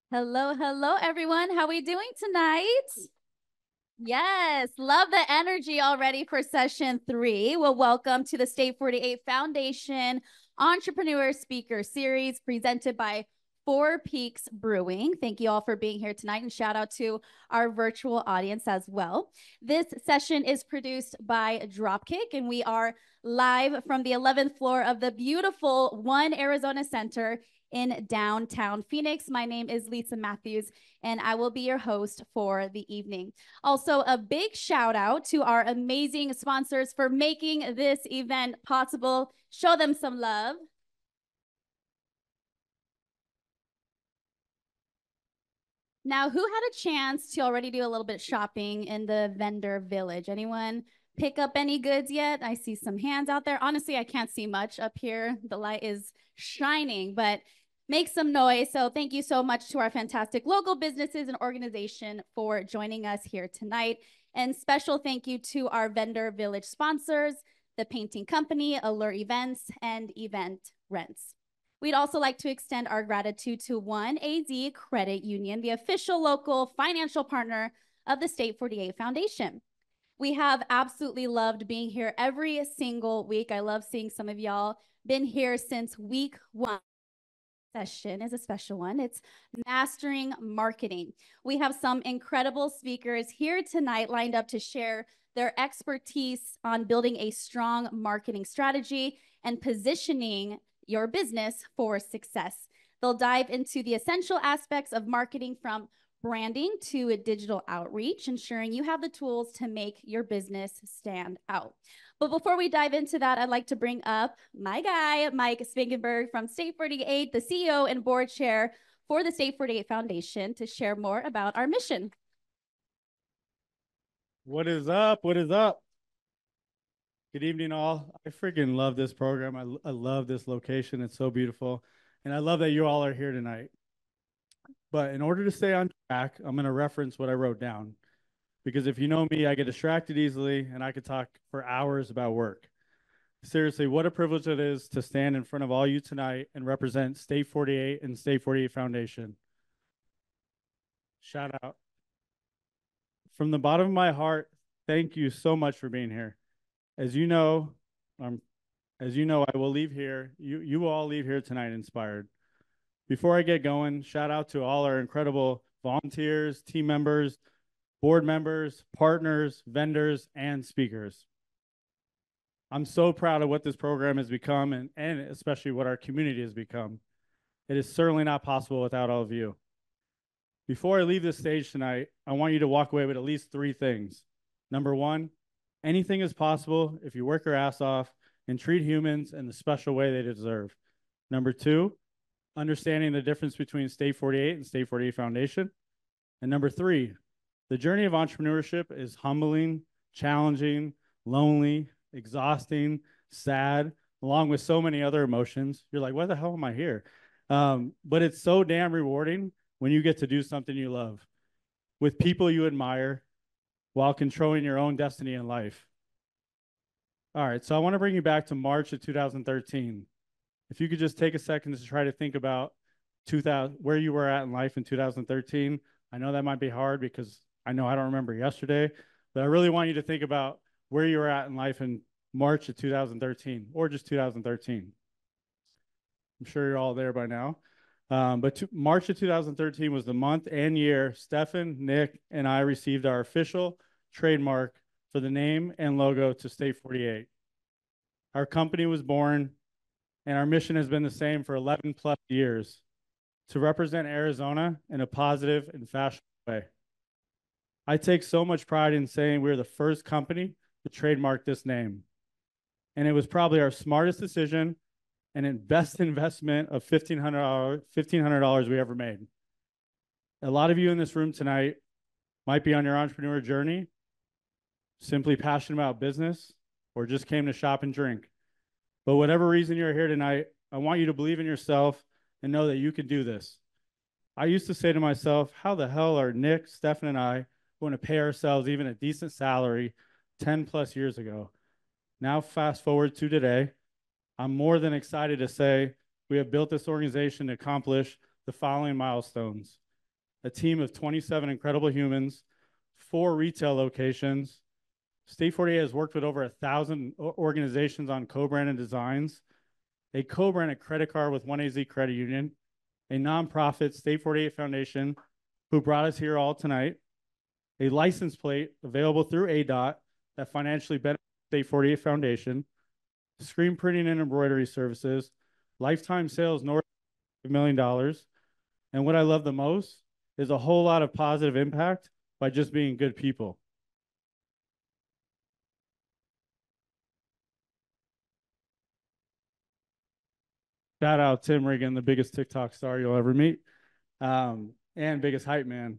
Hello, hello, everyone. How are we doing tonight? Yes, love the energy already for session 3. Well, welcome to the State 48 Foundation Entrepreneur Speaker Series presented by Four Peaks Brewing. Thank you all for being here tonight, and shout out to our virtual audience as well. This session is produced by Dropkick, and we are live from the 11th floor of the beautiful One Arizona Center in downtown Phoenix. My name is Lisa Matthews, and I will be your host for the evening. Also, a big shout out to our amazing sponsors for making this event possible. Show them some love. Now, who had a chance to already do a little bit of shopping in the vendor village? Anyone pick up any goods yet? I see some hands out there. Honestly, I can't see much up here. The light is shining, but make some noise. So thank you so much to our fantastic local businesses and organization for joining us here tonight. And special thank you to our vendor village sponsors, the painting company, Allure Events, and Event Rents. We'd also like to extend our gratitude to One AZ Credit Union, the official local financial partner of the State 48 Foundation. We have absolutely loved being here every single week. I love seeing some of y'all been here since week 1. Session is a special one. It's Mastering Marketing. We have some incredible speakers here tonight lined up to share their expertise on building a strong marketing strategy and positioning your business for success. They'll dive into the essential aspects of marketing from branding to digital outreach, ensuring you have the tools to make your business stand out. But before we dive into that, I'd like to bring up my guy, Mike Spangenberg from State 48, the CEO and board chair for the State 48 Foundation, to share more about our mission. What is up? What is up? Good evening, all. I freaking love this program. I love this location. It's so beautiful. And I love that you all are here tonight. But in order to stay on track, I'm going to reference what I wrote down. Because if you know me, I get distracted easily and I could talk for hours about work. Seriously, what a privilege it is to stand in front of all you tonight and represent State 48 and State 48 Foundation. Shout out. From the bottom of my heart, thank you so much for being here. As you know, um, I will leave here. You will all leave here tonight inspired. Before I get going, shout out to all our incredible volunteers, team members, board members, partners, vendors, and speakers. I'm so proud of what this program has become and especially what our community has become. It is certainly not possible without all of you. Before I leave this stage tonight, I want you to walk away with at least 3 things. Number 1, anything is possible if you work your ass off and treat humans in the special way they deserve. Number 2, understanding the difference between State 48 and State 48 Foundation. And number 3, the journey of entrepreneurship is humbling, challenging, lonely, exhausting, sad, along with so many other emotions. You're like, why the hell am I here? But it's so damn rewarding when you get to do something you love with people you admire while controlling your own destiny in life. All right, so I want to bring you back to March of 2013. If you could just take a second to try to think about where you were at in life in 2013. I know that might be hard because I know I don't remember yesterday, but I really want you to think about where you were at in life in March of 2013 or just 2013. I'm sure you're all there by now. But March of 2013 was the month and year Stefan, Nick, and I received our official trademark for the name and logo to State 48. Our company was born, and our mission has been the same for 11 plus years, to represent Arizona in a positive and fashionable way. I take so much pride in saying we're the first company to trademark this name. And it was probably our smartest decision and in best investment of $1,500 we ever made. A lot of you in this room tonight might be on your entrepreneur journey, simply passionate about business, or just came to shop and drink. But whatever reason you're here tonight, I want you to believe in yourself and know that you can do this. I used to say to myself, how the hell are Nick, Stefan, and I going to pay ourselves even a decent salary 10 plus years ago? Now, fast forward to today, I'm more than excited to say we have built this organization to accomplish the following milestones. a team of 27 incredible humans, 4 retail locations. State 48 has worked with over 1,000 organizations on co-branded designs, a co-branded credit card with 1AZ Credit Union, a nonprofit State 48 Foundation who brought us here all tonight, a license plate available through ADOT that financially benefits State 48 Foundation, screen printing and embroidery services, lifetime sales north of $1 million. And what I love the most is a whole lot of positive impact by just being good people. Shout out Tim Riggin, the biggest TikTok star you'll ever meet, and biggest hype man.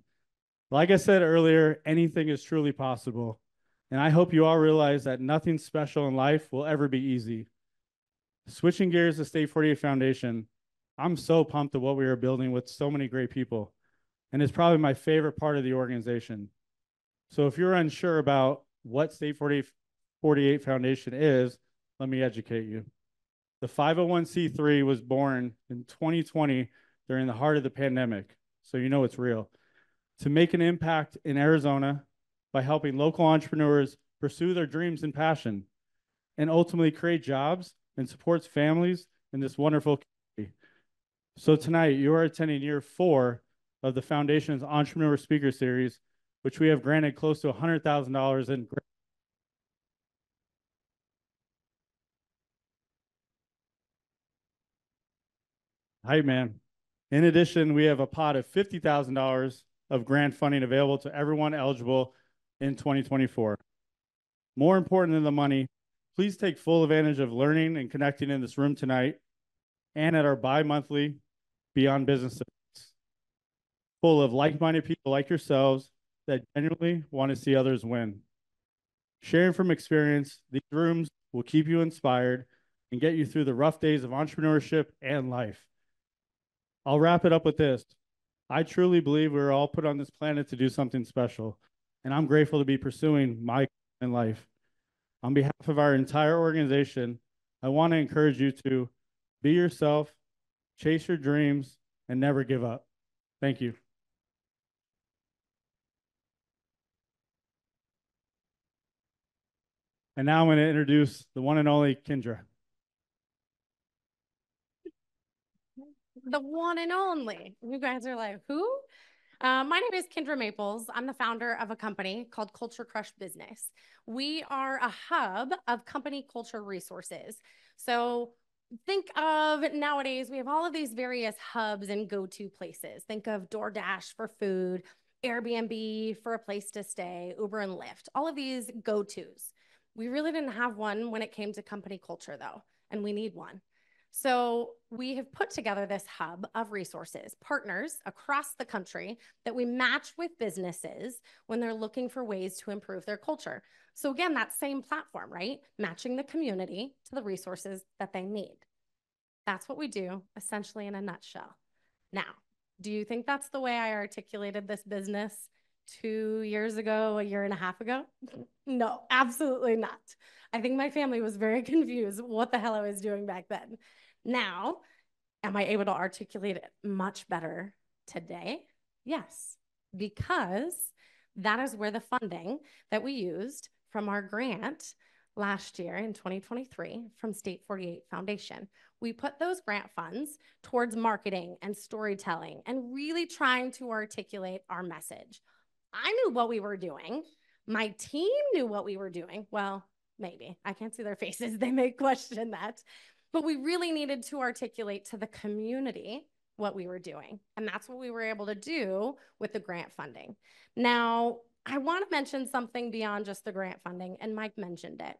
Like I said earlier, anything is truly possible. And I hope you all realize that nothing special in life will ever be easy. Switching gears to State 48 Foundation, I'm so pumped at what we are building with so many great people. And it's probably my favorite part of the organization. So if you're unsure about what State 48 Foundation is, let me educate you. The 501c3 was born in 2020 during the heart of the pandemic, so you know it's real, to make an impact in Arizona by helping local entrepreneurs pursue their dreams and passion, and ultimately create jobs and supports families in this wonderful community. So tonight, you are attending year 4 of the Foundation's Entrepreneur Speaker Series, which we have granted close to $100,000 in grants. Hype man. In addition, we have a pot of $50,000 of grant funding available to everyone eligible in 2024. More important than the money, please take full advantage of learning and connecting in this room tonight and at our bi-monthly Beyond Business events, full of like-minded people like yourselves that genuinely want to see others win. Sharing from experience, these rooms will keep you inspired and get you through the rough days of entrepreneurship and life. I'll wrap it up with this. I truly believe we're all put on this planet to do something special, and I'm grateful to be pursuing my in life. On behalf of our entire organization, I want to encourage you to be yourself, chase your dreams, and never give up. Thank you. And now I'm going to introduce the one and only Kendra. The one and only. You guys are like, who? My name is Kendra Maples. I'm the founder of a company called Culture Crush Business. We are a hub of company culture resources. So think of nowadays, we have all of these various hubs and go-to places. Think of DoorDash for food, Airbnb for a place to stay, Uber and Lyft, all of these go-tos. We really didn't have one when it came to company culture though, and we need one. So we have put together this hub of resources, partners across the country that we match with businesses when they're looking for ways to improve their culture. So again, that same platform, right? Matching the community to the resources that they need. That's what we do essentially in a nutshell. Now, do you think that's the way I articulated this business 2 years ago, a year and a half ago? No, absolutely not. I think my family was very confused what the hell I was doing back then. Now, am I able to articulate it much better today? Yes, because that is where the funding that we used from our grant last year in 2023 from State 48 Foundation. We put those grant funds towards marketing and storytelling and really trying to articulate our message. I knew what we were doing. My team knew what we were doing. Well, maybe. I can't see their faces. They may question that. But we really needed to articulate to the community what we were doing. And that's what we were able to do with the grant funding. Now, I want to mention something beyond just the grant funding, and Mike mentioned it.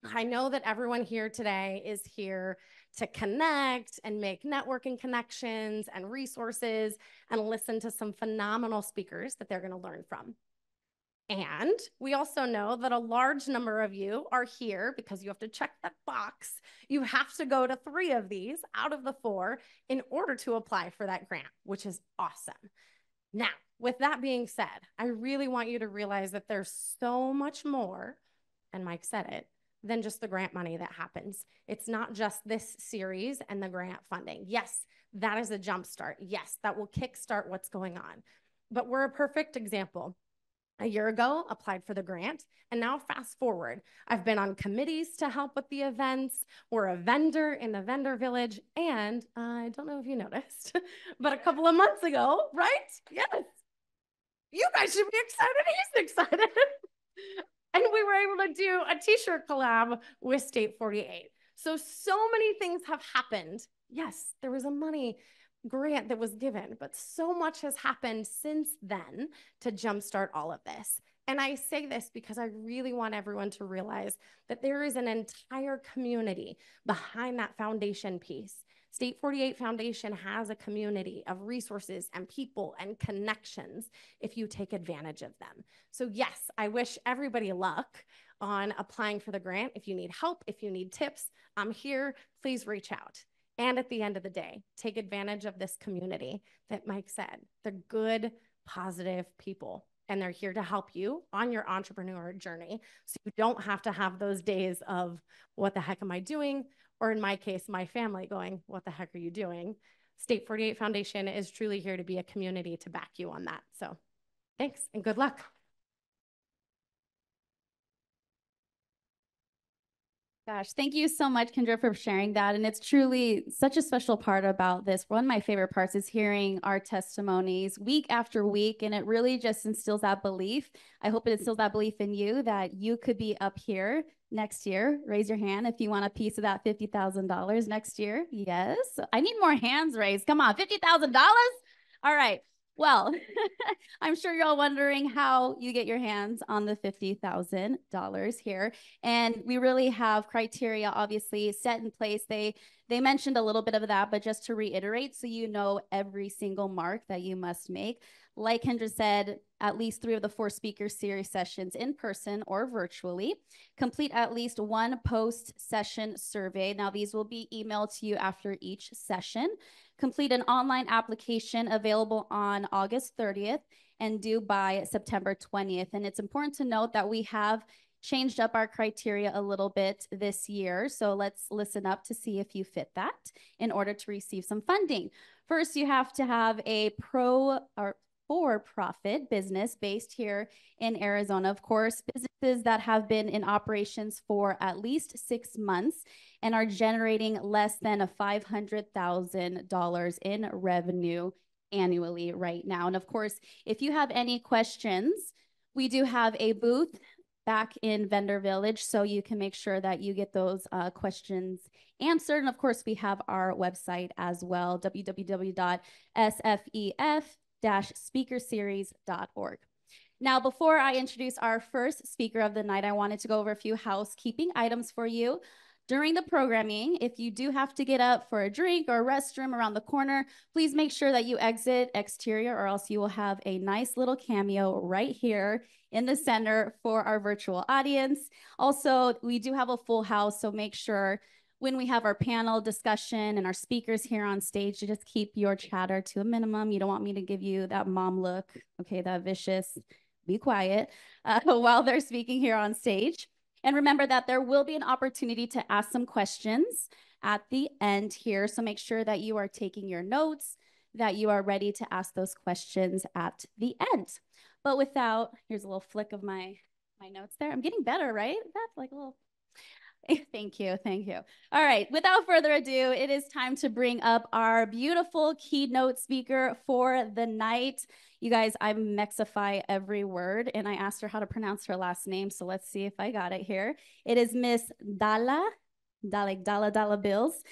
I know that everyone here today is here to connect and make networking connections and resources and listen to some phenomenal speakers that they're going to learn from. And we also know that a large number of you are here because you have to check that box. You have to go to 3 of these out of the 4 in order to apply for that grant, which is awesome. Now, with that being said, I really want you to realize that there's so much more, and Mike said it, than just the grant money that happens. It's not just this series and the grant funding. Yes, that is a jump start. Yes, that will kickstart what's going on. but we're a perfect example. A year ago, applied for the grant, and now fast forward, I've been on committees to help with the events. We're a vendor in the vendor village, and I don't know if you noticed, but a couple of months ago, right? Yes, you guys should be excited. He's excited. And we were able to do a t-shirt collab with State 48. So many things have happened. Yes, there was a money grant that was given, but so much has happened since then to jumpstart all of this. And I say this because I really want everyone to realize that there is an entire community behind that foundation piece. State 48 Foundation has a community of resources and people and connections if you take advantage of them. So yes, I wish everybody luck on applying for the grant. If you need help, if you need tips, I'm here. Please reach out. And at the end of the day, take advantage of this community that Mike said. They're good, positive people, and they're here to help you on your entrepreneur journey. So you don't have to have those days of, what the heck am I doing? Or in my case, my family going, what the heck are you doing? State 48 Foundation is truly here to be a community to back you on that. So thanks and good luck. Gosh, thank you so much, Kendra, for sharing that. And it's truly such a special part about this. One of my favorite parts is hearing our testimonies week after week. And it really just instills that belief. I hope it instills that belief in you that you could be up here next year. Raise your hand if you want a piece of that $50,000 next year. Yes. I need more hands raised. Come on, $50,000. All right. Well, I'm sure you're all wondering how you get your hands on the $50,000 here. And we really have criteria, obviously, set in place. They mentioned a little bit of that, but just to reiterate, so you know every single mark that you must make. Like Kendra said, at least 3 of the 4 speaker series sessions in person or virtually. Complete at least 1 post-session survey. Now, these will be emailed to you after each session. Complete an online application available on August 30th and due by September 20th. And it's important to note that we have changed up our criteria a little bit this year. So let's listen up to see if you fit that in order to receive some funding. First, you have to have a for-profit business based here in Arizona. Of course, businesses that have been in operations for at least 6 months and are generating less than $500,000 in revenue annually right now. And of course, if you have any questions, we do have a booth back in Vendor Village, so you can make sure that you get those questions answered. And of course, we have our website as well, www.sfef-speakerseries.org. Now, before I introduce our first speaker of the night, I wanted to go over a few housekeeping items for you. During the programming, if you do have to get up for a drink or a restroom around the corner, please make sure that you exit exterior, or else you will have a nice little cameo right here in the center for our virtual audience. Also, we do have a full house, so make sure when we have our panel discussion and our speakers here on stage to just keep your chatter to a minimum. You don't want me to give you that mom look, okay, that vicious, be quiet while they're speaking here on stage. And remember that there will be an opportunity to ask some questions at the end here. So make sure that you are taking your notes, that you are ready to ask those questions at the end. But without, here's a little flick of my notes there. I'm getting better, right? That's like a little, thank you. All right, without further ado, it is time to bring up our beautiful keynote speaker for the night. You guys, I mexify every word, and I asked her how to pronounce her last name, so let's see if I got it here. It is Miss Dala Bills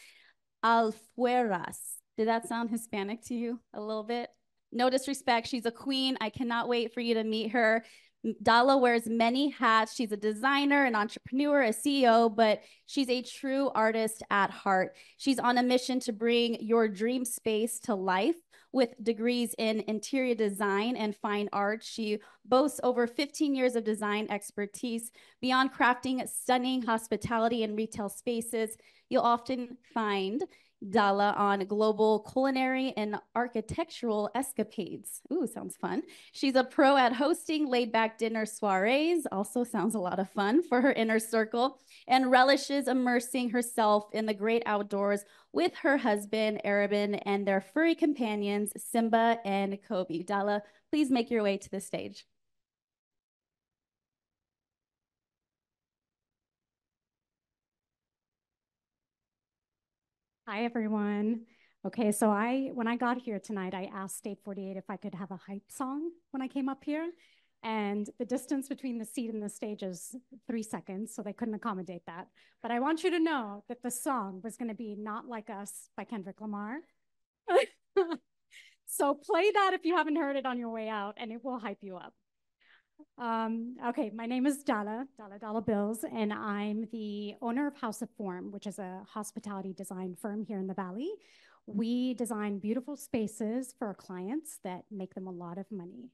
Alfueras. Did that sound Hispanic to you a little bit? No disrespect, she's a queen. I cannot wait for you to meet her. Dala wears many hats. She's a designer, an entrepreneur, a CEO, but she's a true artist at heart. She's on a mission to bring your dream space to life. With degrees in interior design and fine art, she boasts over 15 years of design expertise. Beyond crafting stunning hospitality and retail spaces, you'll often find Dala on global culinary and architectural escapades. Ooh, sounds fun. She's a pro at hosting laid-back dinner soirees, also sounds a lot of fun for her inner circle, and relishes immersing herself in the great outdoors with her husband, Arabin, and their furry companions, Simba and Kobe. Dala, please make your way to the stage. Hi, everyone. Okay, so when I got here tonight, I asked State 48 if I could have a hype song when I came up here. And the distance between the seat and the stage is 3 seconds, so they couldn't accommodate that. But I want you to know that the song was going to be Not Like Us by Kendrick Lamar. So play that if you haven't heard it on your way out, and it will hype you up. Okay, my name is Dala Bills, and I'm the owner of House of Form, which is a hospitality design firm here in the Valley. We design beautiful spaces for our clients that make them a lot of money.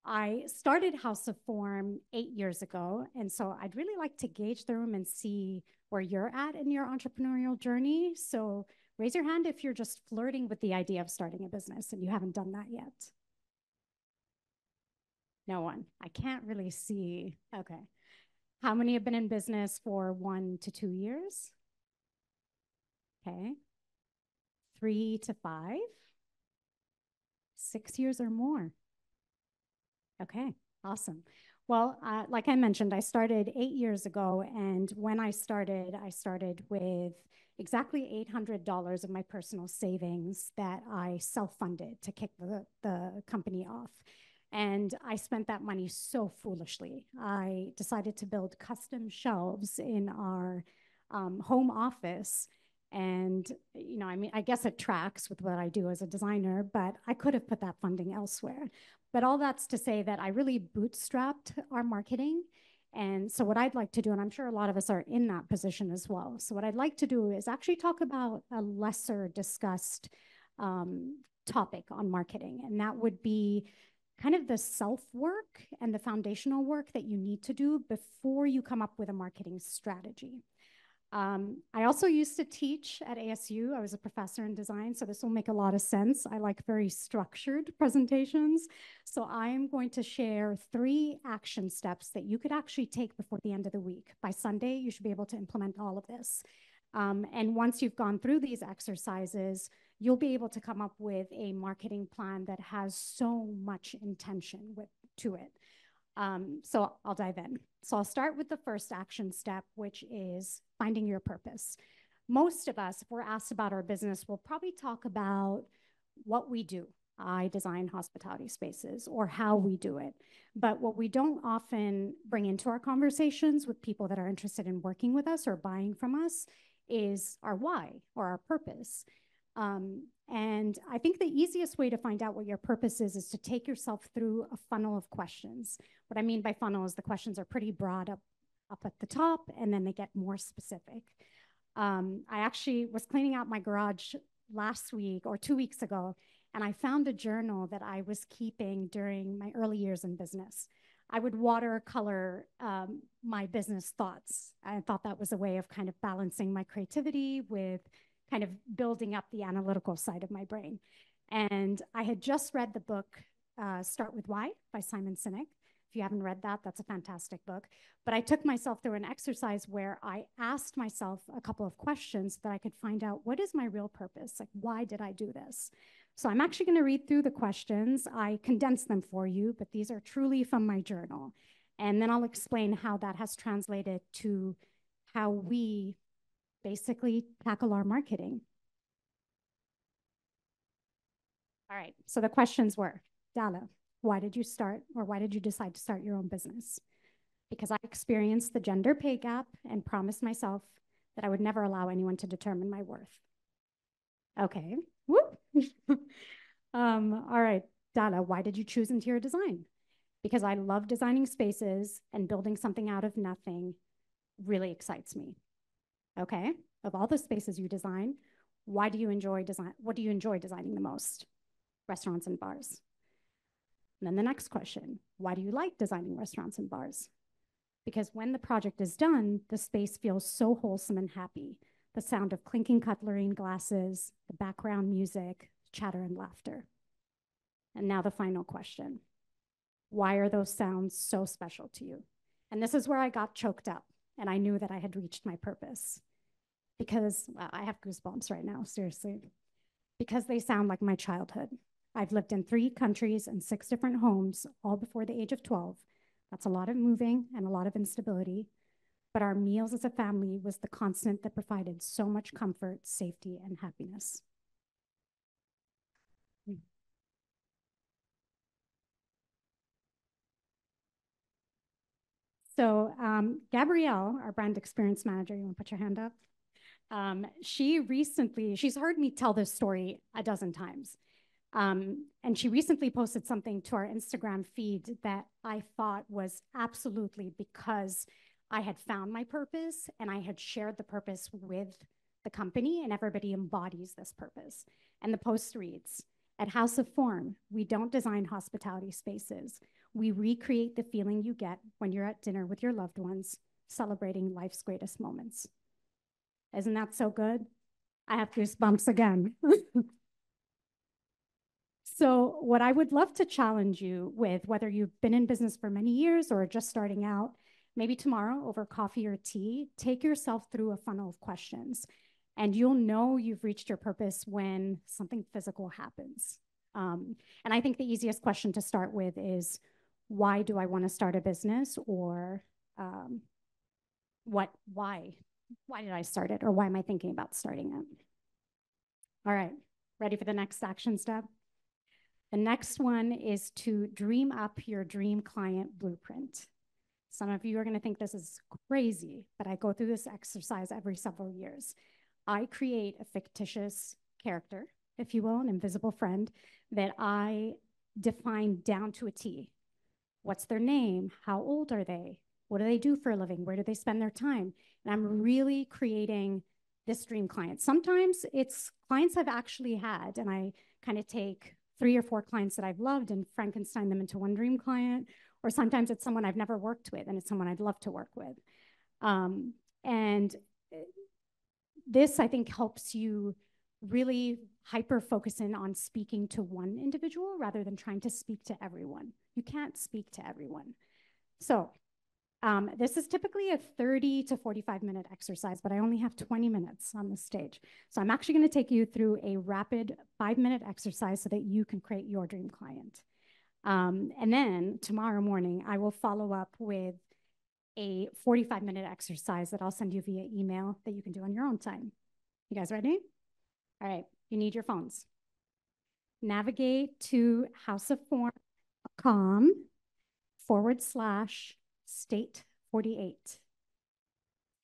I started House of Form 8 years ago, and so I'd really like to gauge the room and see where you're at in your entrepreneurial journey. So raise your hand if you're just flirting with the idea of starting a business and you haven't done that yet. No one. I can't really see. Okay. How many have been in business for 1 to 2 years? Okay. 3 to 5? 6 years or more? Okay, awesome. Well, like I mentioned, I started 8 years ago, and when I started with exactly $800 of my personal savings that I self-funded to kick the company off. And I spent that money so foolishly. I decided to build custom shelves in our home office. And, you know, I mean, I guess it tracks with what I do as a designer, but I could have put that funding elsewhere. But all that's to say that I really bootstrapped our marketing. And so what I'd like to do, and I'm sure a lot of us are in that position as well. So what I'd like to do is actually talk about a lesser discussed topic on marketing. And that would be kind of the self-work and the foundational work that you need to do before you come up with a marketing strategy. I also used to teach at ASU. I was a professor in design, so this will make a lot of sense. I like very structured presentations. So I'm going to share 3 action steps that you could actually take before the end of the week. By Sunday, you should be able to implement all of this. And once you've gone through these exercises, you'll be able to come up with a marketing plan that has so much intention to it. So I'll dive in. So I'll start with the first action step, which is finding your purpose. Most of us, if we're asked about our business, we'll probably talk about what we do. I design hospitality spaces, or how we do it. But what we don't often bring into our conversations with people that are interested in working with us or buying from us is our why or our purpose. And I think the easiest way to find out what your purpose is to take yourself through a funnel of questions. What I mean by funnel is the questions are pretty broad up at the top, and then they get more specific. I actually was cleaning out my garage last week or 2 weeks ago, and I found a journal that I was keeping during my early years in business. I would watercolor my business thoughts. I thought that was a way of kind of balancing my creativity with kind of building up the analytical side of my brain. And I had just read the book, Start With Why by Simon Sinek. If you haven't read that, that's a fantastic book. But I took myself through an exercise where I asked myself a couple of questions that I could find out, what is my real purpose? Like, why did I do this? So I'm actually going to read through the questions. I condensed them for you, but these are truly from my journal. And then I'll explain how that has translated to how we basically tackle our marketing. All right, so the questions were, Dala, why did you start, or why did you decide to start your own business? Because I experienced the gender pay gap and promised myself that I would never allow anyone to determine my worth. Okay, whoop. All right, Dala, why did you choose interior design? Because I love designing spaces, and building something out of nothing really excites me. Okay, of all the spaces you design, what do you enjoy designing the most? Restaurants and bars. And then the next question, why do you like designing restaurants and bars? Because when the project is done, the space feels so wholesome and happy. the sound of clinking cutlery and glasses, the background music, chatter and laughter. And now the final question. Why are those sounds so special to you? And this is where I got choked up and I knew that I had reached my purpose. Because, well, I have goosebumps right now, seriously. Because they sound like my childhood. I've lived in 3 countries and 6 different homes, all before the age of 12. That's a lot of moving and a lot of instability. But our meals as a family was the constant that provided so much comfort, safety, and happiness. So Gabrielle, our brand experience manager, you want to put your hand up? She's heard me tell this story a dozen times. And she recently posted something to our Instagram feed that I thought was absolutely because I had found my purpose and I had shared the purpose with the company and everybody embodies this purpose. And the post reads, "At House of Form, we don't design hospitality spaces. We recreate the feeling you get when you're at dinner with your loved ones, celebrating life's greatest moments." Isn't that so good? I have goosebumps again. So what I would love to challenge you with, whether you've been in business for many years or just starting out, maybe tomorrow over coffee or tea, take yourself through a funnel of questions. And you'll know you've reached your purpose when something physical happens. And I think the easiest question to start with is, why do I want to start a business? Or why did I start it? Or why am I thinking about starting it? All right, ready for the next action step? The next one is to dream up your dream client blueprint. Some of you are going to think this is crazy, but I go through this exercise every several years. I create a fictitious character, if you will, an invisible friend, that I define down to a T. What's their name? How old are they? What do they do for a living? Where do they spend their time? And I'm really creating this dream client. Sometimes it's clients I've actually had, and I kind of take 3 or 4 clients that I've loved and Frankenstein them into one dream client. Or sometimes it's someone I've never worked with and it's someone I'd love to work with. And this, I think, helps you really hyper focus in on speaking to one individual rather than trying to speak to everyone. You can't speak to everyone. So this is typically a 30 to 45-minute exercise, but I only have 20 minutes on the stage. So I'm actually going to take you through a rapid 5-minute exercise so that you can create your dream client. And then tomorrow morning, I will follow up with a 45-minute exercise that I'll send you via email that you can do on your own time. You guys ready? All right, you need your phones. Navigate to houseofform.com/state 48.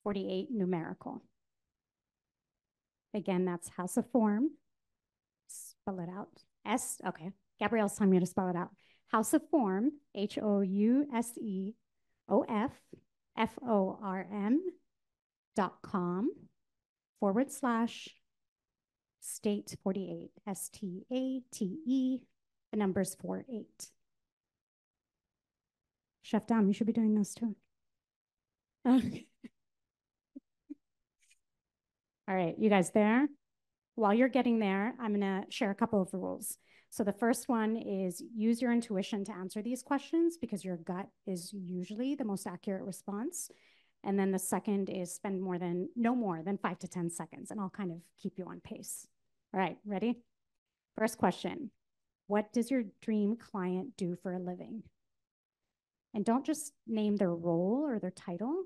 48 numerical. Again, that's House of Form. Spell it out. Okay. Gabrielle's telling me to spell it out. House of Form, HOUSEOFFORM.com/state 48. STATE, the number's 48. Chef Dom, you should be doing this too. Okay. All right, you guys there? While you're getting there, I'm going to share a couple of rules. So the first one is use your intuition to answer these questions because your gut is usually the most accurate response. And then the second is spend no more than 5 to 10 seconds, and I'll kind of keep you on pace. All right, ready? First question, what does your dream client do for a living? And don't just name their role or their title.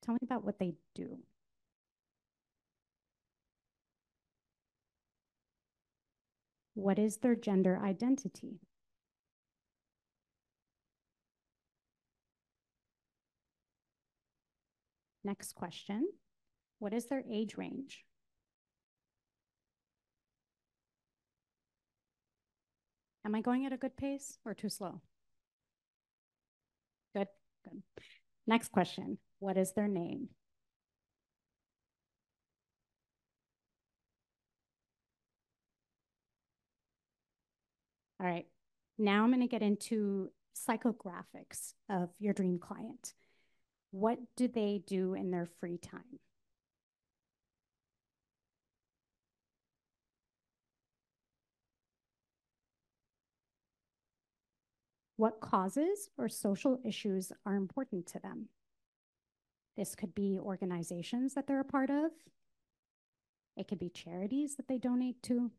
Tell me about what they do. What is their gender identity? Next question, what is their age range? Am I going at a good pace or too slow? Good, good. Next question, what is their name? All right, now I'm going to get into psychographics of your dream client. What do they do in their free time? What causes or social issues are important to them? This could be organizations that they're a part of. It could be charities that they donate to.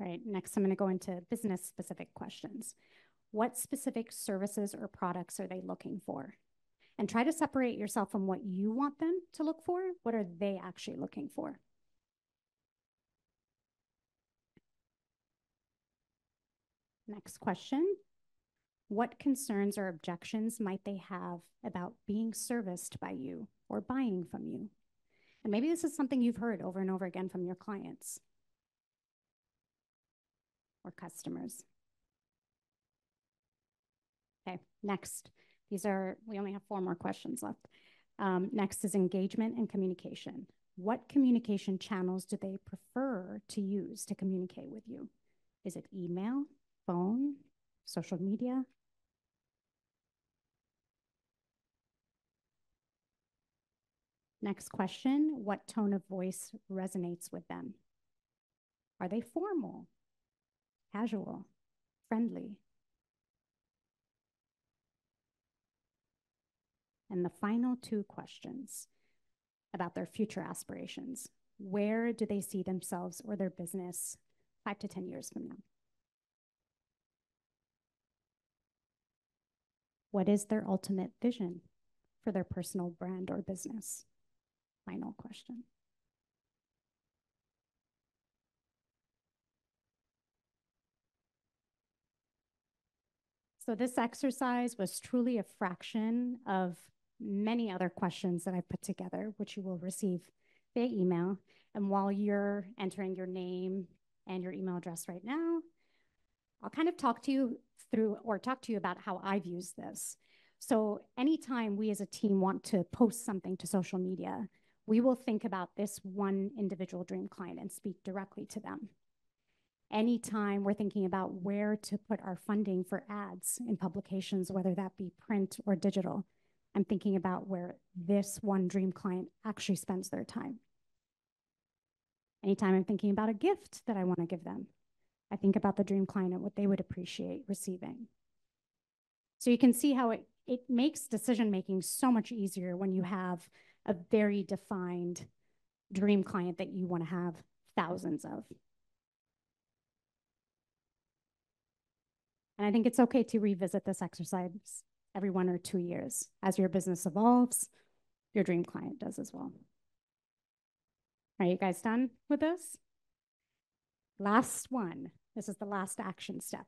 All right, next I'm going to go into business-specific questions. What specific services or products are they looking for? And try to separate yourself from what you want them to look for. What are they actually looking for? Next question. What concerns or objections might they have about being serviced by you or buying from you? And maybe this is something you've heard over and over again from your clients or customers. Okay, next. We only have 4 more questions left. Next is engagement and communication. What communication channels do they prefer to use to communicate with you? Is it email, phone, social media? Next question, what tone of voice resonates with them? Are they formal, casual, friendly? And the final 2 questions about their future aspirations. Where do they see themselves or their business 5 to 10 years from now? What is their ultimate vision for their personal brand or business? Final question. So this exercise was truly a fraction of many other questions that I put together, which you will receive via email. And while you're entering your name and your email address right now, I'll kind of talk to you about how I've used this. So anytime we as a team want to post something to social media, we will think about this one individual dream client and speak directly to them. Anytime we're thinking about where to put our funding for ads in publications, whether that be print or digital, I'm thinking about where this one dream client actually spends their time. Anytime I'm thinking about a gift that I want to give them, I think about the dream client and what they would appreciate receiving. So you can see how it makes decision-making so much easier when you have a very defined dream client that you want to have thousands of. And I think it's okay to revisit this exercise every 1 or 2 years. As your business evolves, your dream client does as well. Are you guys done with this? Last one. This is the last action step.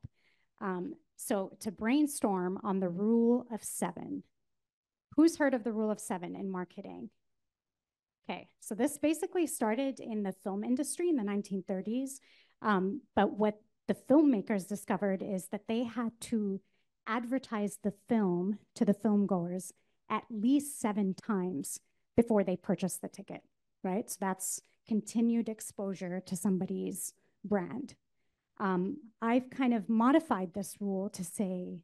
So to brainstorm on the rule of 7. Who's heard of the rule of 7 in marketing? Okay, so this basically started in the film industry in the 1930s. But what the filmmakers discovered is that they had to advertise the film to the film goers at least 7 times before they purchased the ticket, right? So that's continued exposure to somebody's brand. I've kind of modified this rule to say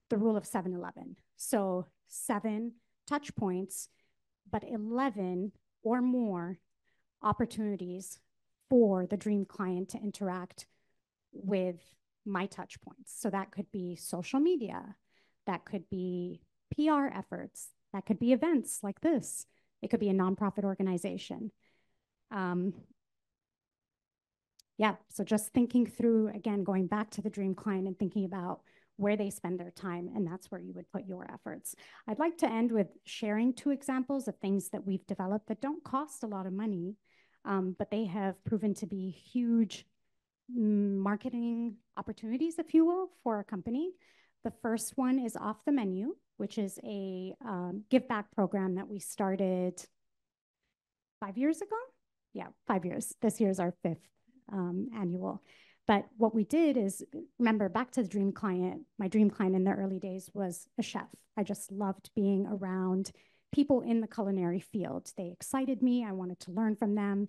the rule of 7-11. So 7 touch points, but 11 or more opportunities for the dream client to interact with my touch points. So that could be social media, that could be PR efforts, that could be events like this. It could be a nonprofit organization. Yeah, so just thinking through, again, going back to the dream client and thinking about where they spend their time, and that's where you would put your efforts. I'd like to end with sharing 2 examples of things that we've developed that don't cost a lot of money, but they have proven to be huge marketing opportunities, if you will, for our company. The first one is Off the Menu, which is a give back program that we started 5 years ago. Yeah, 5 years. This year's our 5th annual. But what we did is, remember, back to the dream client, my dream client in the early days was a chef. I just loved being around people in the culinary field. They excited me. I wanted to learn from them.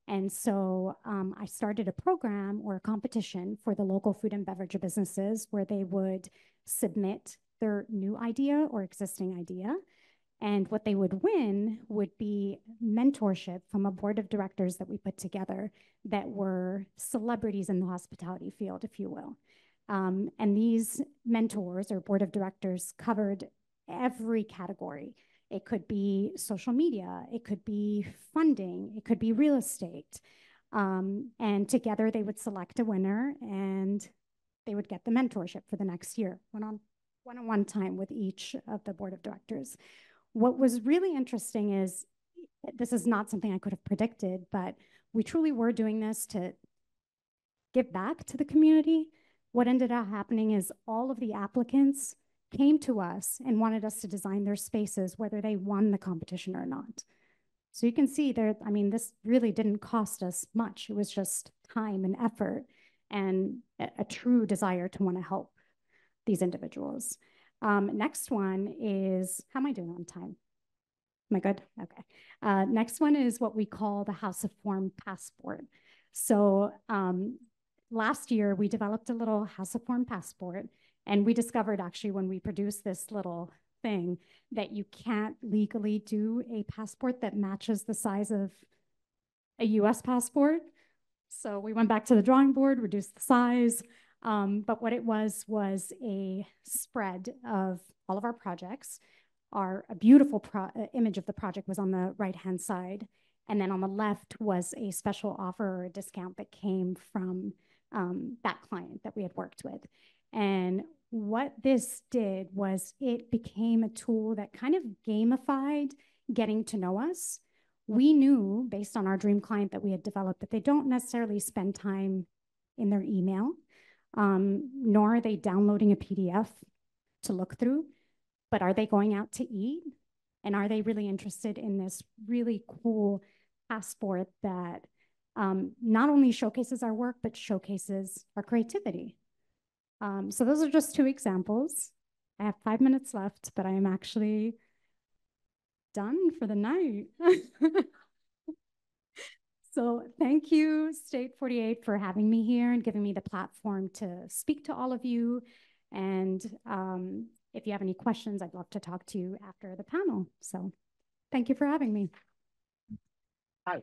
And so I started a program or a competition for the local food and beverage businesses where they would submit their new idea or existing idea. And what they would win would be mentorship from a board of directors that we put together that were celebrities in the hospitality field, if you will. And these mentors or board of directors covered every category. It could be social media, it could be funding, it could be real estate. And together they would select a winner and they would get the mentorship for the next year, one-on-one time with each of the board of directors. What was really interesting is, this is not something I could have predicted, but we truly were doing this to give back to the community. What ended up happening is all of the applicants came to us and wanted us to design their spaces, whether they won the competition or not. So you can see there, I mean, this really didn't cost us much. It was just time and effort and a true desire to want to help these individuals. Next one is, how am I doing on time? Am I good? Okay. Next one is what we call the House of Form Passport. So last year, we developed a little House of Form Passport, and we discovered actually when we produced this little thing that you can't legally do a passport that matches the size of a US passport. So we went back to the drawing board, reduced the size, but what it was a spread of all of our projects. A beautiful image of the project was on the right-hand side. And then on the left was a special offer or a discount that came from that client that we had worked with. And what this did was it became a tool that kind of gamified getting to know us. We knew, based on our dream client that we had developed, that they don't necessarily spend time in their email, nor are they downloading a PDF to look through, but are they going out to eat? And are they really interested in this really cool passport that not only showcases our work, but showcases our creativity? So those are just two examples. I have 5 minutes left, but I am actually done for the night. So thank you, State 48, for having me here and giving me the platform to speak to all of you. And if you have any questions, I'd love to talk to you after the panel. So thank you for having me. Hi,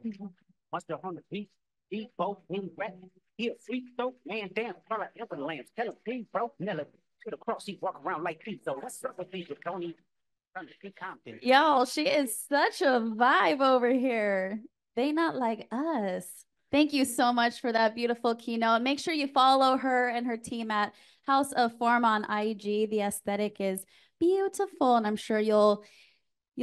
Monster on the beat, deep both in rap. Here, freak though, man down, color ember lamps. Tell him, P, bro, Nella, to the cross, he walk around like Pete. So what's up with these with Tony from the street Compton? Y'all, she is such a vibe over here. They not like us. Thank you so much for that beautiful keynote. Make sure you follow her and her team at House of Form on IG. The aesthetic is beautiful, and I'm sure you'll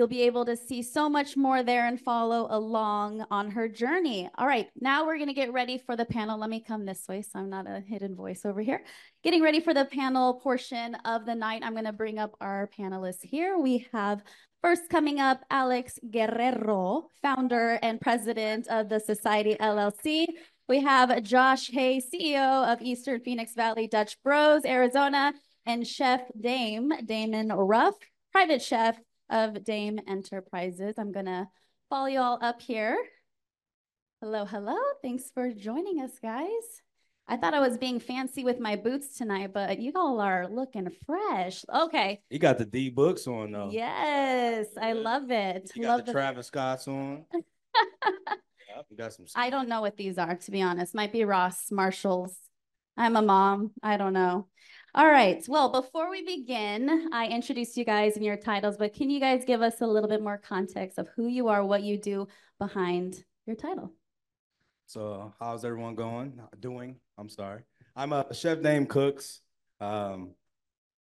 be able to see so much more there and follow along on her journey. All right, now we're gonna get ready for the panel. Let me come this way so I'm not a hidden voice over here. Getting ready for the panel portion of the night. I'm gonna bring up our panelists here. We have first coming up, Alex Guerrero, founder and president of the Society LLC. We have Josh Hay, CEO of Eastern Phoenix Valley Dutch Bros, Arizona, and Chef Damon Ruff, private chef of Dame Enterprises. I'm gonna follow you all up here. Hello, hello. Thanks for joining us, guys. I thought I was being fancy with my boots tonight, but you all are looking fresh. Okay. You got the D books on though. Yes, I love it. You got the Travis Scott's on. Yep, you got some. I don't know what these are, to be honest. Might be Ross Marshalls. I'm a mom. I don't know. All right. Well, before we begin, I introduced you guys in your titles, but can you guys give us a little bit more context of who you are, what you do behind your title? So how's everyone doing? I'm sorry. I'm a Chef Dame Cooks. I'm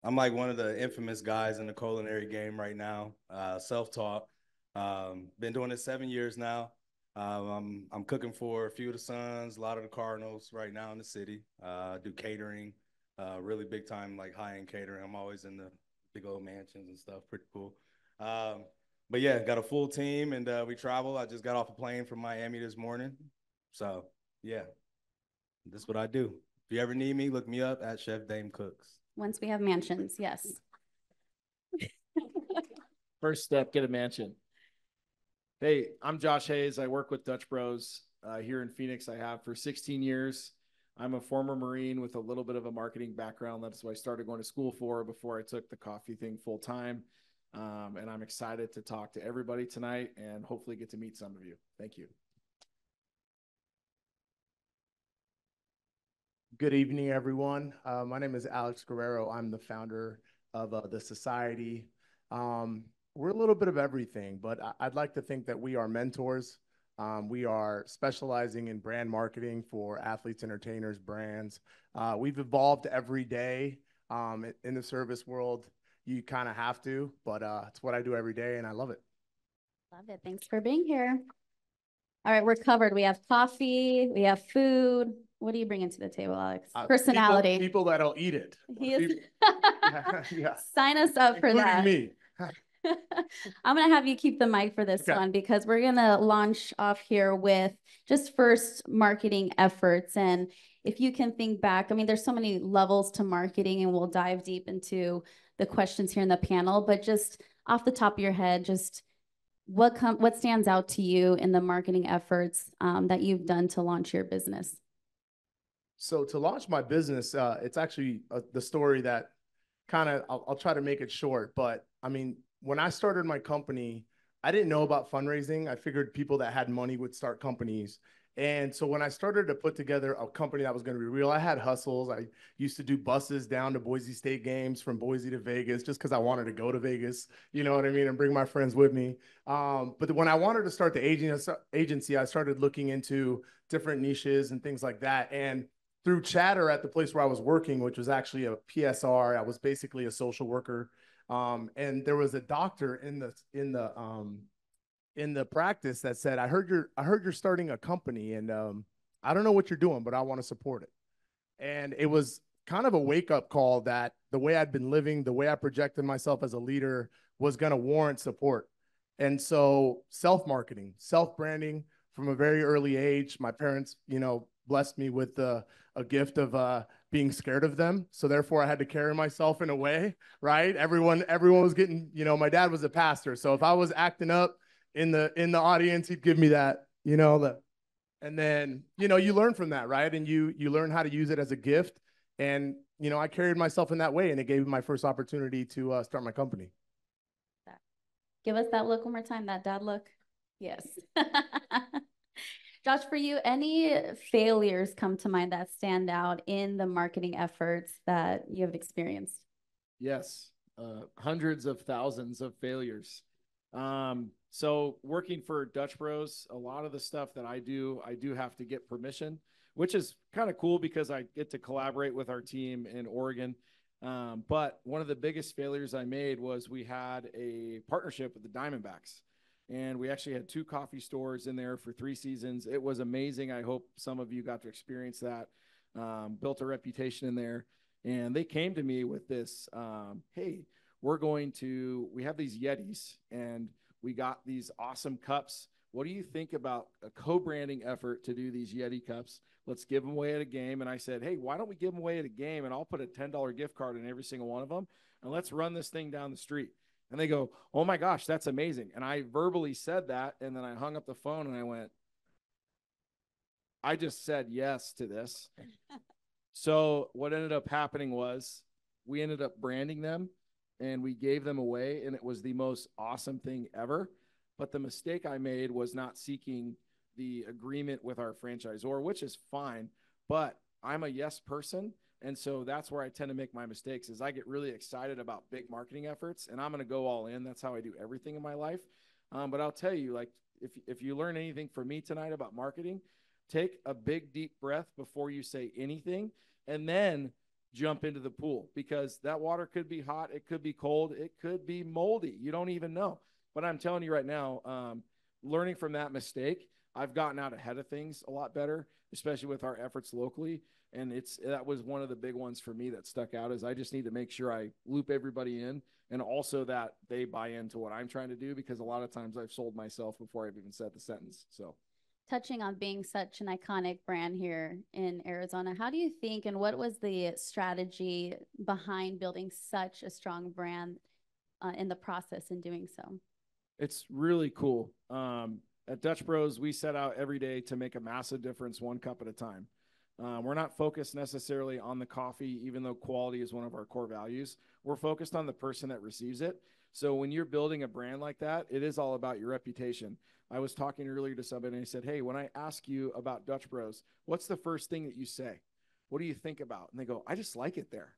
like one of the infamous guys in the culinary game right now, self-taught. Been doing it 7 years now. I'm cooking for a few of the Suns, a lot of the Cardinals right now in the city. Do catering. Really big time, like high-end catering. I'm always in the big old mansions and stuff. Pretty cool. But yeah, got a full team, and we travel. I just got off a plane from Miami this morning. So yeah, this is what I do. If you ever need me, look me up at Chef Dame Cooks. Once we have mansions, yes. First step, get a mansion. Hey, I'm Josh Hayes. I work with Dutch Bros here in Phoenix. I have for 16 years. I'm a former Marine with a little bit of a marketing background. That's what I started going to school for before I took the coffee thing full time. And I'm excited to talk to everybody tonight and hopefully get to meet some of you. Thank you. Good evening, everyone. My name is Alex Guerrero. I'm the founder of the Society. We're a little bit of everything, but I'd like to think that we are mentors. We are specializing in brand marketing for athletes, entertainers, brands. We've evolved every day. In the service world, you kind of have to, but it's what I do every day, and I love it. Love it. Thanks for being here. All right, we're covered. We have coffee, we have food. What are you bringing to the table, Alex? Personality. People that'll eat it. He is. Yeah. Sign us up for Including that. me. I'm going to have you keep the mic for this one because we're going to launch off here with just first marketing efforts. And if you can think back, I mean, there's so many levels to marketing and we'll dive deep into the questions here in the panel, but just off the top of your head, just what stands out to you in the marketing efforts that you've done to launch your business? So to launch my business, it's actually the story that kind of, I'll try to make it short, but I mean, when I started my company, I didn't know about fundraising. I figured people that had money would start companies. And so when I started to put together a company that was going to be real, I had hustles. I used to do buses down to Boise State games from Boise to Vegas just because I wanted to go to Vegas, you know what I mean, and bring my friends with me. But when I wanted to start the agency, I started looking into different niches and things like that. And through Chatter at the place where I was working, which was actually a PSR, I was basically a social worker. And there was a doctor in the practice that said, I heard you're starting a company, and I don't know what you're doing, but I want to support it. And it was kind of a wake-up call that the way I'd been living, the way I projected myself as a leader was going to warrant support. And so self-marketing, self-branding from a very early age. My parents, blessed me with a gift of being scared of them. So therefore I had to carry myself in a way, right? Everyone was getting, my dad was a pastor. So if I was acting up in the audience, he'd give me that, and then, you learn from that, right? And you learn how to use it as a gift. And, I carried myself in that way, and it gave me my first opportunity to start my company. Give us that look one more time, that dad look. Yes. Josh, for you, any failures come to mind that stand out in the marketing efforts that you have experienced? Yes, hundreds of thousands of failures. So working for Dutch Bros, a lot of the stuff that I do have to get permission, which is kind of cool because I get to collaborate with our team in Oregon. But one of the biggest failures I made was we had a partnership with the Diamondbacks. And we actually had 2 coffee stores in there for 3 seasons. It was amazing. I hope some of you got to experience that. Built a reputation in there. And they came to me with this, hey, we have these Yetis and we got these awesome cups. What do you think about a co-branding effort to do these Yeti cups? Let's give them away at a game. And I said, hey, why don't we give them away at a game? And I'll put a $10 gift card in every single one of them. And let's run this thing down the street. And they go, oh my gosh, that's amazing. And I verbally said that. And then I hung up the phone and I went, I just said yes to this. So what ended up happening was we ended up branding them and we gave them away. And it was the most awesome thing ever. But the mistake I made was not seeking the agreement with our franchisor, which is fine. But I'm a yes person. And so that's where I tend to make my mistakes is I get really excited about big marketing efforts and I'm going to go all in. That's how I do everything in my life. But I'll tell you, like, if you learn anything from me tonight about marketing, take a big, deep breath before you say anything and then jump into the pool because that water could be hot. It could be cold. It could be moldy. You don't even know. But I'm telling you right now, learning from that mistake, I've gotten out ahead of things a lot better, especially with our efforts locally. And that was one of the big ones for me that stuck out is I just need to make sure I loop everybody in and also that they buy into what I'm trying to do because a lot of times I've sold myself before I've even said the sentence. So touching on being such an iconic brand here in Arizona, how do you think and what was the strategy behind building such a strong brand in the process in doing so? It's really cool. At Dutch Bros, we set out every day to make a massive difference one cup at a time. We're not focused necessarily on the coffee, even though quality is one of our core values. We're focused on the person that receives it. So when you're building a brand like that, it is all about your reputation. I was talking earlier to somebody and I said, hey, when I ask you about Dutch Bros, what's the first thing that you say? What do you think about? And they go, I just like it there.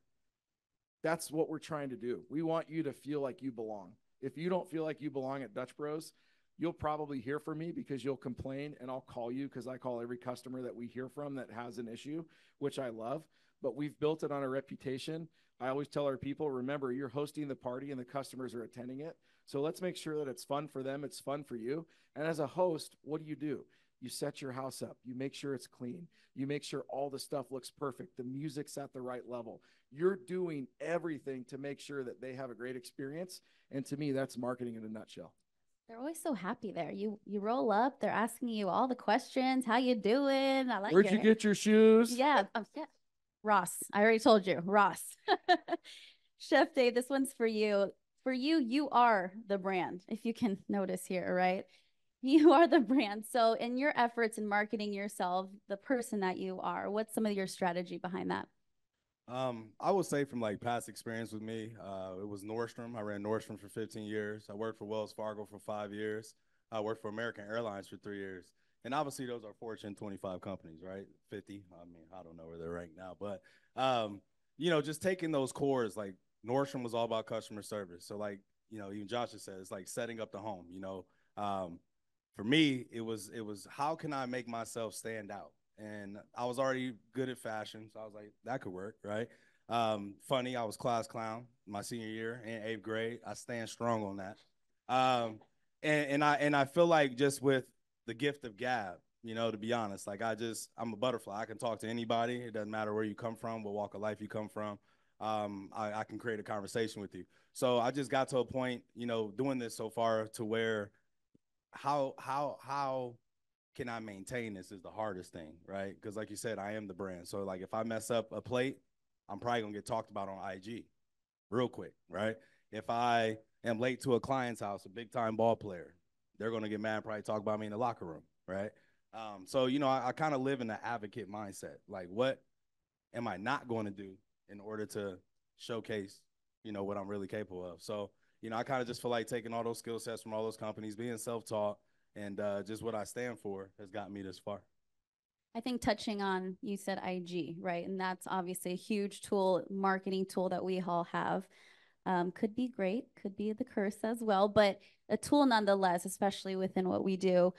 That's what we're trying to do. We want you to feel like you belong. If you don't feel like you belong at Dutch Bros, you'll probably hear from me because you'll complain, and I'll call you because I call every customer that we hear from that has an issue, which I love. But we've built it on a reputation. I always tell our people, remember, you're hosting the party and the customers are attending it. So let's make sure that it's fun for them. It's fun for you. And as a host, what do? You set your house up. You make sure it's clean. You make sure all the stuff looks perfect. The music's at the right level. You're doing everything to make sure that they have a great experience. And to me, that's marketing in a nutshell. They're always so happy there. You roll up, they're asking you all the questions. How you doing? I like Where'd you get your shoes? Yeah, yeah. Ross, I already told you, Ross. Chef Dave, this one's for you. For you, you are the brand, if you can notice here, right? You are the brand. So in your efforts in marketing yourself, the person that you are, what's some of your strategy behind that? I would say from like past experience with me, it was Nordstrom. I ran Nordstrom for 15 years. I worked for Wells Fargo for 5 years. I worked for American Airlines for 3 years. And obviously those are Fortune 25 companies, right? 50. I mean, I don't know where they're ranked now, but you know, just taking those cores, like Nordstrom was all about customer service. So like, you know, even Josh has said, it's like setting up the home, you know. For me, it was how can I make myself stand out? And I was already good at fashion, so I was like, that could work, right? Funny, I was class clown my senior year in 8th grade. I stand strong on that. And I feel like just with the gift of gab, you know, to be honest, like I'm a butterfly. I can talk to anybody. It doesn't matter where you come from, what walk of life you come from. I can create a conversation with you. So I just got to a point, you know, doing this so far to where how can I maintain this is the hardest thing, right? Because like you said, I am the brand. So like if I mess up a plate, I'm probably gonna get talked about on IG real quick, right? If I am late to a client's house, a big time ball player, they're gonna get mad and probably talk about me in the locker room, right? So, you know, I kind of live in the advocate mindset. Like what am I not going to do in order to showcase, you know, what I'm really capable of? So, you know, I kind of just feel like taking all those skill sets from all those companies, being self-taught, and just what I stand for has gotten me this far. I think touching on, you said IG, right? And that's obviously a huge tool, marketing tool that we all have. Could be great, could be the curse as well, but a tool nonetheless, especially within what we do.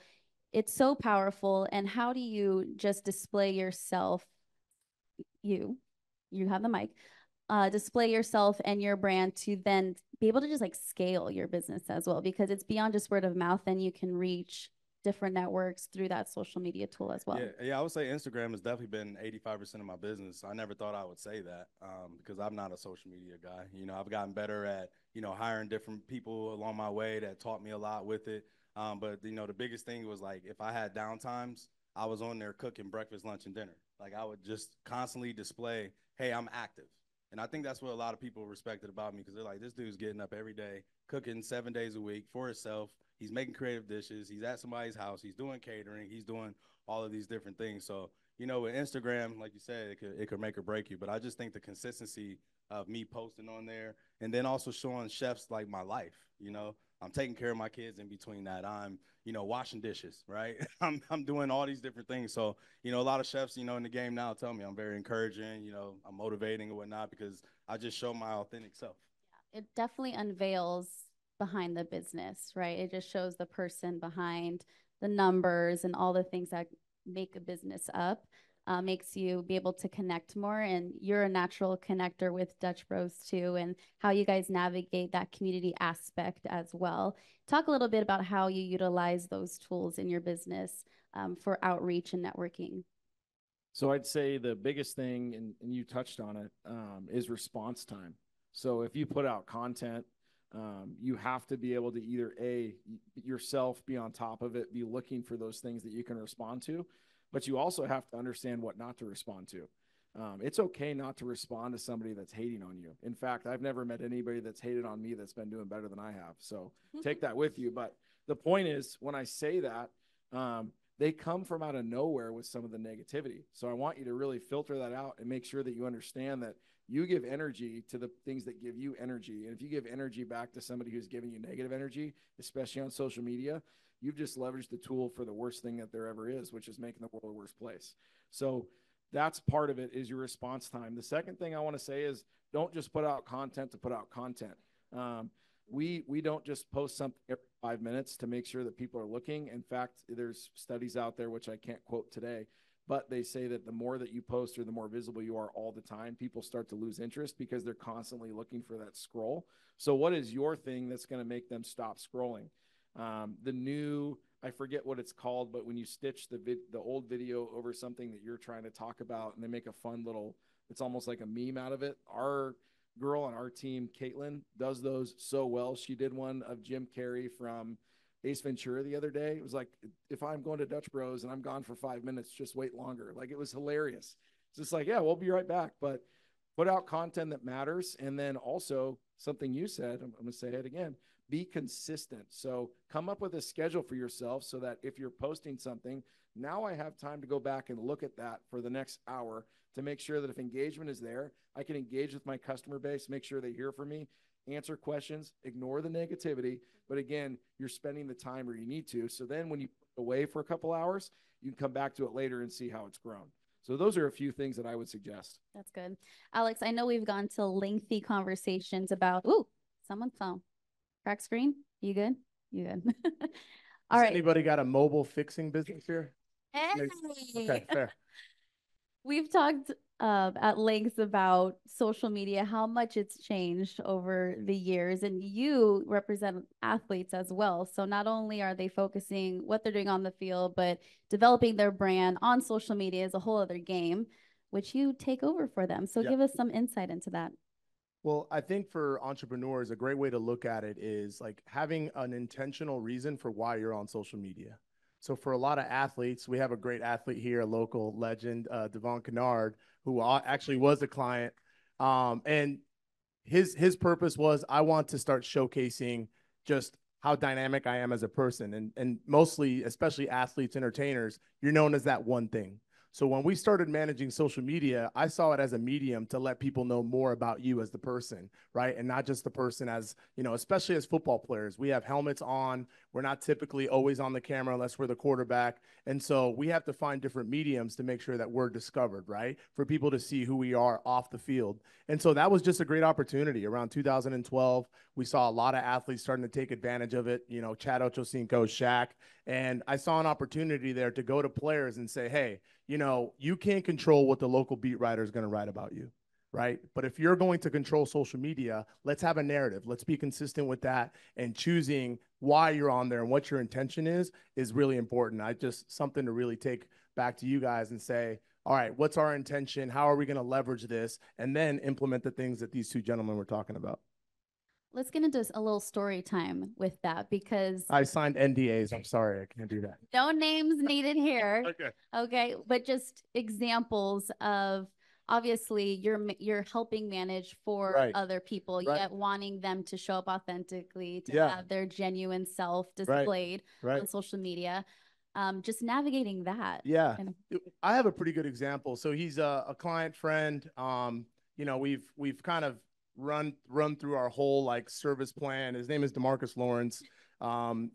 It's so powerful. And how do you just display yourself? You have the mic. Display yourself and your brand to then be able to just like scale your business as well, because it's beyond just word of mouth, and you can reach different networks through that social media tool as well. Yeah, I would say Instagram has definitely been 85% of my business. I never thought I would say that because I'm not a social media guy. You know, I've gotten better at, you know, hiring different people along my way that taught me a lot with it. But, you know, the biggest thing was like if I had downtimes, I was on there cooking breakfast, lunch, and dinner. Like I would just constantly display, hey, I'm active. And I think that's what a lot of people respected about me, because they're like, this dude's getting up every day, cooking 7 days a week for himself. He's making creative dishes. He's at somebody's house. He's doing catering. He's doing all of these different things. So, you know, with Instagram, like you said, it could make or break you. But I just think the consistency of me posting on there, and then also showing chefs like my life, you know, I'm taking care of my kids in between that. I'm, you know, washing dishes, right? I'm doing all these different things. So, you know, a lot of chefs, you know, in the game now tell me I'm very encouraging, you know, I'm motivating and whatnot, because I just show my authentic self. Yeah, it definitely unveils behind the business, right? It just shows the person behind the numbers and all the things that make a business up. Makes you be able to connect more, and you're a natural connector with Dutch Bros too, and how you guys navigate that community aspect as well. Talk a little bit about how you utilize those tools in your business for outreach and networking. So I'd say the biggest thing, and you touched on it, is response time. So if you put out content, you have to be able to either yourself be on top of it, be looking for those things that you can respond to, but you also have to understand what not to respond to. It's okay not to respond to somebody that's hating on you. In fact, I've never met anybody that's hated on me that's been doing better than I have. So take that with you. But the point is, when I say that, they come from out of nowhere with some of the negativity. So I want you to really filter that out and make sure that you understand that you give energy to the things that give you energy. And if you give energy back to somebody who's giving you negative energy, especially on social media, you've just leveraged the tool for the worst thing that there ever is, which is making the world a worse place. So that's part of it, is your response time. The second thing I want to say is don't just put out content to put out content. We don't just post something every 5 minutes to make sure that people are looking. In fact, there's studies out there, which I can't quote today, but they say that the more that you post or the more visible you are all the time, people start to lose interest because they're constantly looking for that scroll. So what is your thing that's going to make them stop scrolling? The new, I forget what it's called, but when you stitch the old video over something that you're trying to talk about and they make a fun little, it's almost like a meme out of it. Our girl on our team, Caitlin, does those so well. She did one of Jim Carrey from Ace Ventura the other day. It was like, if I'm going to Dutch Bros and I'm gone for 5 minutes, just wait longer. Like, it was hilarious. It's just like, yeah, we'll be right back. But put out content that matters. And then also something you said, I'm going to say it again, be consistent. So come up with a schedule for yourself so that if you're posting something, now I have time to go back and look at that for the next hour to make sure that if engagement is there, I can engage with my customer base, make sure they hear from me, answer questions, ignore the negativity. But again, you're spending the time where you need to. So then when you put away for a couple hours, you can come back to it later and see how it's grown. So those are a few things that I would suggest. That's good. Alex, I know we've gone to lengthy conversations about, ooh, someone's phone. Crack screen? You good? You good? All right. Anybody got a mobile fixing business here? Hey. Okay, fair. We've talked at length about social media, how much it's changed over the years, and you represent athletes as well. So not only are they focusing what they're doing on the field, but developing their brand on social media is a whole other game, which you take over for them. So give us some insight into that. Well, I think for entrepreneurs, a great way to look at it is like having an intentional reason for why you're on social media. So for a lot of athletes, we have a great athlete here, a local legend, Devon Kennard, who actually was a client. And his purpose was, I want to start showcasing just how dynamic I am as a person. And mostly, especially athletes, entertainers, you're known as that one thing. So when we started managing social media, I saw it as a medium to let people know more about you as the person, right? And not just the person as, you know, especially as football players. We have helmets on. We're not typically always on the camera unless we're the quarterback. And so we have to find different mediums to make sure that we're discovered, right? For people to see who we are off the field. And so that was just a great opportunity. Around 2012, we saw a lot of athletes starting to take advantage of it. You know, Chad Ochocinco, Shaq. And I saw an opportunity there to go to players and say, hey, you know, you can't control what the local beat writer is going to write about you, right? But if you're going to control social media, let's have a narrative. Let's be consistent with that, and choosing why you're on there and what your intention is really important. I just something to really take back to you guys and say, all right, what's our intention? How are we going to leverage this? And then implement the things that these two gentlemen were talking about. Let's get into a little story time with that, because I signed NDAs. I'm sorry, I can't do that. No names needed here. Okay. Okay, but just examples of, obviously you're helping manage for other people, yet wanting them to show up authentically, to have their genuine self displayed on social media. Just navigating that. Yeah, I have a pretty good example. So he's a client friend. You know, we've kind of run through our whole like service plan. His name is DeMarcus Lawrence.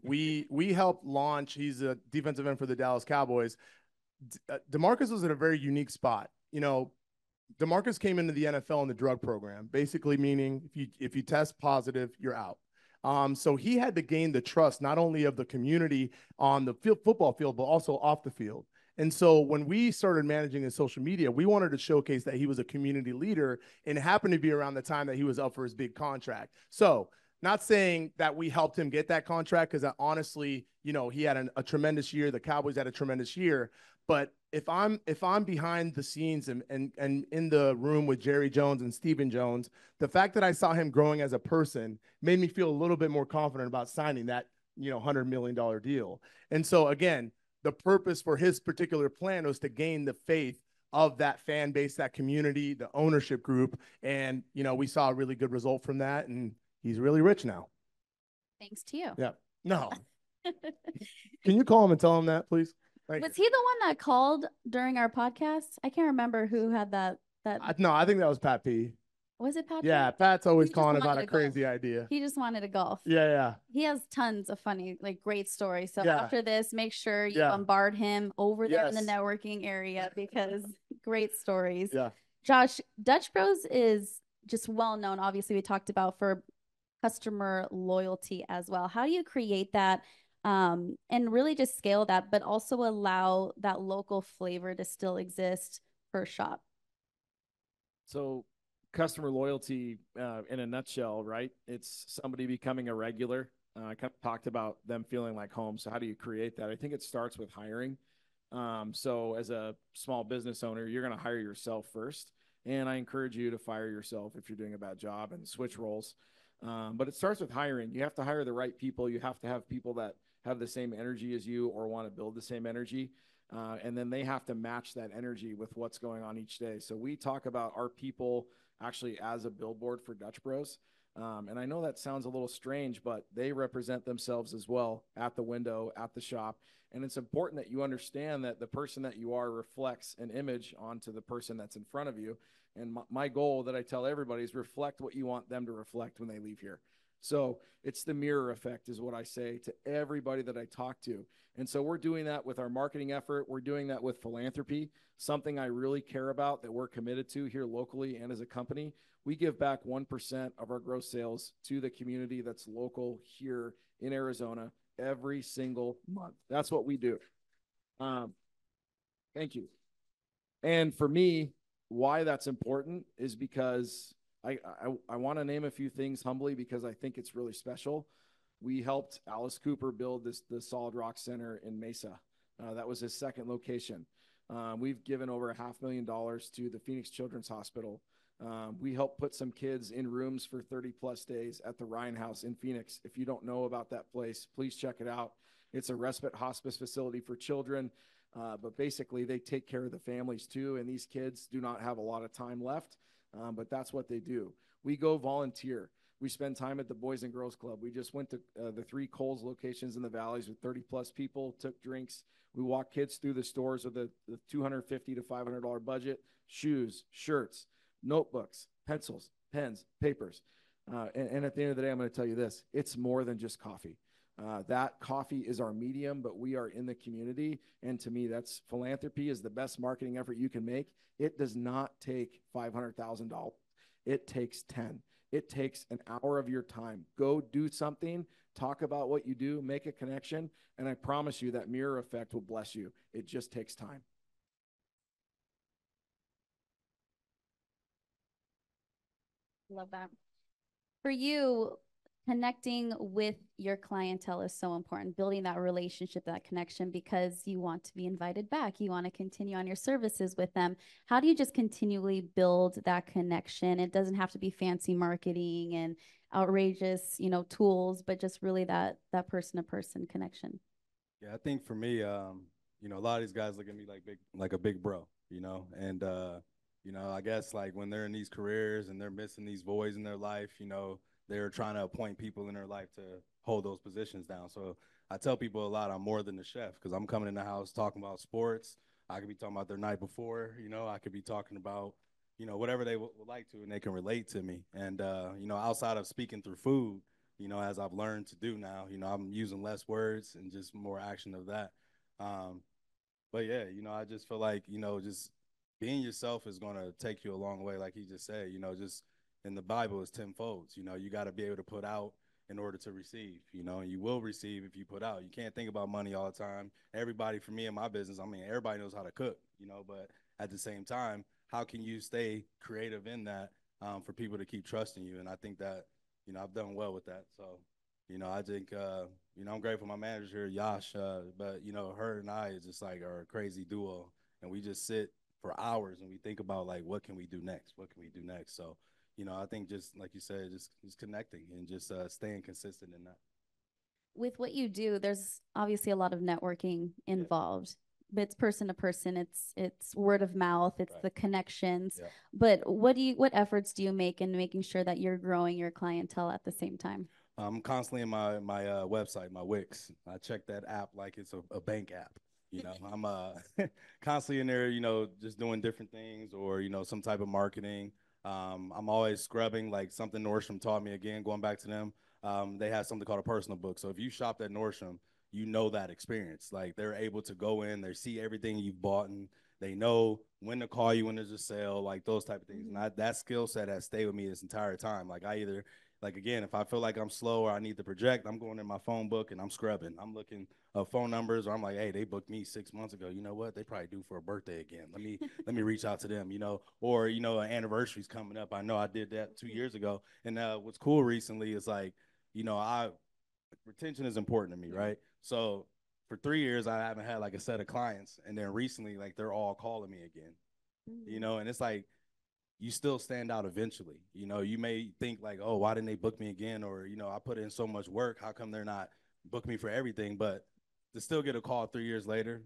We helped launch. He's a defensive end for the Dallas Cowboys. DeMarcus was in a very unique spot. You know, DeMarcus came into the NFL in the drug program, basically meaning if you test positive, you're out. So he had to gain the trust not only of the community on the football field, but also off the field. And so when we started managing his social media, we wanted to showcase that he was a community leader, and it happened to be around the time that he was up for his big contract. So not saying that we helped him get that contract, because honestly, you know, he had a tremendous year. The Cowboys had a tremendous year. But if I'm behind the scenes and in the room with Jerry Jones and Stephen Jones, the fact that I saw him growing as a person made me feel a little bit more confident about signing that, you know, $100 million deal. And so again, the purpose for his particular plan was to gain the faith of that fan base, that community, the ownership group. And, you know, we saw a really good result from that, and he's really rich now. Thanks to you. Yeah. No. Can you call him and tell him that, please? Thank Was you. he the one that called during our podcast? I can't remember who had that. No, I think that was Pat P. Was it Patrick? Yeah, Pat's always He just calling about wanted a to golf. crazy idea. He just wanted to golf. Yeah. He has tons of funny, like great stories. So Yeah. after this, make sure you Yeah. bombard him over there in the Yes. networking area because great stories. Yeah. Josh, Dutch Bros is just well known. Obviously, we talked about for customer loyalty as well. How do you create that and really just scale that, but also allow that local flavor to still exist per shop? So customer loyalty in a nutshell, right? It's somebody becoming a regular. I kind of talked about them feeling like home. So how do you create that? I think it starts with hiring. So as a small business owner, you're going to hire yourself first. And I encourage you to fire yourself if you're doing a bad job and switch roles. But it starts with hiring. You have to hire the right people. You have to have people that have the same energy as you or want to build the same energy. And then they have to match that energy with what's going on each day. So we talk about our people actually as a billboard for Dutch Bros. And I know that sounds a little strange, but they represent themselves as well at the window, at the shop. And it's important that you understand that the person that you are reflects an image onto the person that's in front of you. And my goal that I tell everybody is reflect what you want them to reflect when they leave here. So it's the mirror effect is what I say to everybody that I talk to. And so we're doing that with our marketing effort. We're doing that with philanthropy, something I really care about that we're committed to here locally and as a company. We give back 1% of our gross sales to the community that's local here in Arizona every single month. That's what we do. Thank you. And for me, why that's important is because I want to name a few things humbly because I think it's really special. We helped Alice Cooper build the Solid Rock Center in Mesa. That was his second location. We've given over $500,000 to the Phoenix Children's Hospital. We helped put some kids in rooms for 30 plus days at the Ryan House in Phoenix. If you don't know about that place, please check it out. It's a respite hospice facility for children, but basically they take care of the families too. And these kids do not have a lot of time left, but that's what they do. We go volunteer. We spend time at the Boys and Girls Club. We just went to the 3 Kohl's locations in the valleys with 30 plus people, took drinks. We walk kids through the stores with the $250 to $500 budget, shoes, shirts, notebooks, pencils, pens, papers. And at the end of the day, I'm going to tell you this, it's more than just coffee. That coffee is our medium, but we are in the community. And to me, that's philanthropy is the best marketing effort you can make. It does not take $500,000. It takes 10. It takes an hour of your time. Go do something, talk about what you do, make a connection, and I promise you that mirror effect will bless you. It just takes time. Love that. For you, connecting with your clientele is so important, building that relationship, that connection, because you want to be invited back. You want to continue on your services with them. How do you just continually build that connection? It doesn't have to be fancy marketing and outrageous, tools, but just really that person-to-person connection. Yeah, I think for me, a lot of these guys look at me like a big bro, and I guess like when they're in these careers and they're missing these voids in their life, they're trying to appoint people in their life to hold those positions down. So I tell people a lot, I'm more than the chef because I'm coming in the house talking about sports. I could be talking about their night before, I could be talking about, whatever they would like to, and they can relate to me. And, outside of speaking through food, as I've learned to do now, I'm using less words and just more action of that. But yeah, I just feel like, just being yourself is going to take you a long way. Like he just said, just in the Bible is 10 folds. You got to be able to put out in order to receive, and you will receive if you put out. You can't think about money all the time. Everybody, for me in my business, everybody knows how to cook, but at the same time, how can you stay creative in that for people to keep trusting you? And I think that, I've done well with that. So, I think, I'm grateful for my manager here, Yash, but, her and I is just like are a crazy duo, and we just sit for hours and we think about like, what can we do next? What can we do next? So, I think just like you said, just connecting and just staying consistent in that. With what you do, there's obviously a lot of networking involved, but it's person to person. It's word of mouth. It's the connections. Yeah. But what efforts do you make in making sure that you're growing your clientele at the same time? I'm constantly in my website, my Wix. I check that app like it's a bank app. You know, I'm constantly in there, you know, just doing different things or, you know, some type of marketing. I'm always scrubbing, like something Nordstrom taught me, again, going back to them. They have something called a personal book. So if you shopped at Nordstrom, you know that experience. Like they're able to go in, they see everything you've bought, and they know when to call you when there's a sale, like those type of things. And that skill set has stayed with me this entire time. Like I either, like again, if I feel like I'm slow or I need to project, I'm going in my phone book and I'm scrubbing. I'm looking up phone numbers, or I'm like, hey, they booked me 6 months ago. You know what? They probably due for a birthday again. Let me reach out to them. You know, or you know, an anniversary's coming up. I know I did that 2 years ago. And what's cool recently is like, you know, retention is important to me, right? So for 3 years, I haven't had like a set of clients, and then recently, like they're all calling me again. You know, and it's like you still stand out eventually. You know, you may think like, oh, why didn't they book me again? Or, you know, I put in so much work. How come they're not booking me for everything? But to still get a call 3 years later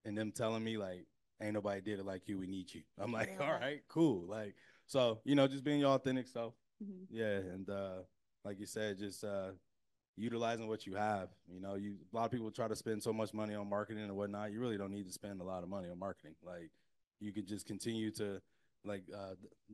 and them telling me like, ain't nobody did it like you, we need you. I'm like, all right, cool. Like, so, you know, just being your authentic self. Yeah. And like you said, just utilizing what you have. You know, a lot of people try to spend so much money on marketing and whatnot. You really don't need to spend a lot of money on marketing. Like you could just continue to, like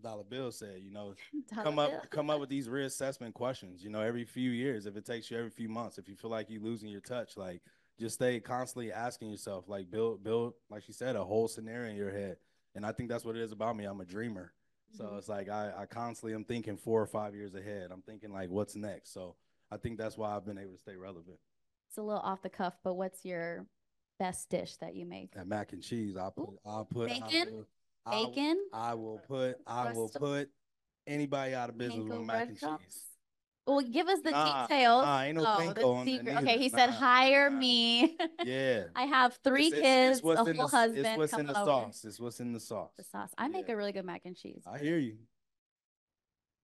Dollar Bill said, you know, come up with these reassessment questions, you know, every few years. If it takes you every few months, if you feel like you're losing your touch, like just stay constantly asking yourself, like build, like she said, a whole scenario in your head. And I think that's what it is about me. I'm a dreamer. So it's like I constantly am thinking 4 or 5 years ahead. I'm thinking like, what's next? So I think that's why I've been able to stay relevant. It's a little off the cuff, but what's your best dish that you make? That mac and cheese, I'll put bacon. I will put anybody out of business with mac and cheese. Well, give us the details. Ain't no panko on that. Okay, he said hire me. Yeah. I have 3 kids, a whole husband. It's what's in the sauce. It's what's in the sauce. The sauce. I make a really good mac and cheese. I hear you.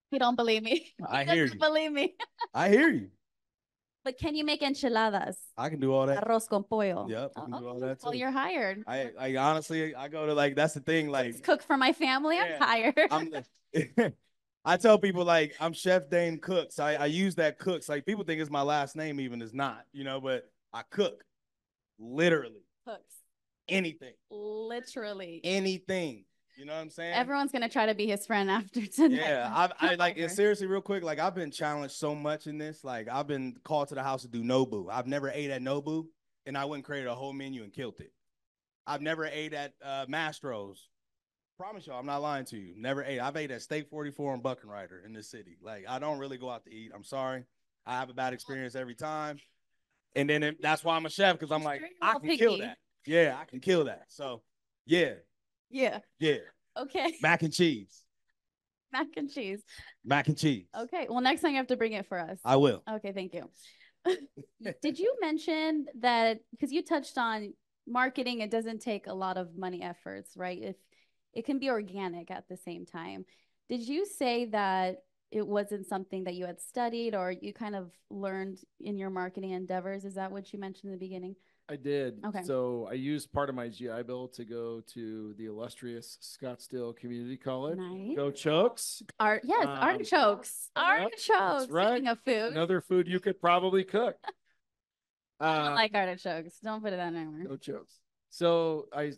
You don't believe me. I hear you. Believe me. I hear you. But can you make enchiladas? I can do all that. Arroz con pollo. Yep, I can do all that too. Well, you're hired. I honestly, I go to like, that's the thing. Like, cook for my family. Yeah. I'm hired. I tell people like I'm Chef Dame Cooks. I use that Cooks. Like people think it's my last name, even it's not, you know, but I cook literally. Cooks. Anything. Literally. Anything. You know what I'm saying? Everyone's gonna try to be his friend after tonight. Yeah, I like it. Seriously, real quick. Like I've been challenged so much in this. Like I've been called to the house to do Nobu. I've never ate at Nobu, and I went and created a whole menu and killed it. I've never ate at Mastro's. Promise y'all, I'm not lying to you. Never ate. I've ate at Steak 44 and Buckenrider in this city. Like I don't really go out to eat. I'm sorry. I have a bad experience every time, and then that's why I'm a chef, because I'm like I can kill that. Yeah, I can kill that. So yeah. Yeah. Yeah. Okay. Mac and cheese. Mac and cheese. Mac and cheese. Okay. Well, next time you have to bring it for us. I will. Okay. Thank you. Did you mention that, because you touched on marketing, it doesn't take a lot of money efforts, right? If it can be organic at the same time. Did you say that it wasn't something that you had studied or you kind of learned in your marketing endeavors? Is that what you mentioned in the beginning? I did. Okay. So I used part of my GI Bill to go to the illustrious Scottsdale Community College. Nice. Go Chokes. Artichokes. Artichokes. That's right. Speaking of food. Another food you could probably cook. I don't like artichokes. Don't put it on anymore. Go Chokes. So I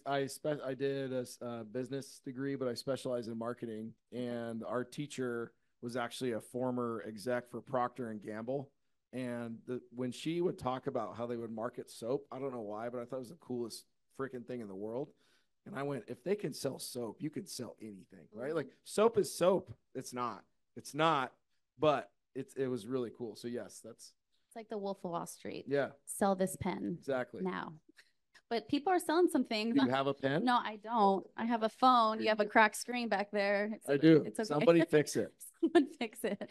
did a business degree, but I specialize in marketing. And our teacher was actually a former exec for Procter & Gamble. And when she would talk about how they would market soap, I don't know why, but I thought it was the coolest freaking thing in the world. And I went, if they can sell soap, you can sell anything, right? Like soap is soap. It's not, but it was really cool. So yes, it's like the Wolf of Wall Street. Yeah. Sell this pen. Exactly. Now. But people are selling some things. Do you have a pen? No, I don't. I have a phone. You have a cracked screen back there. I do. It's okay. Somebody fix it. Someone fix it.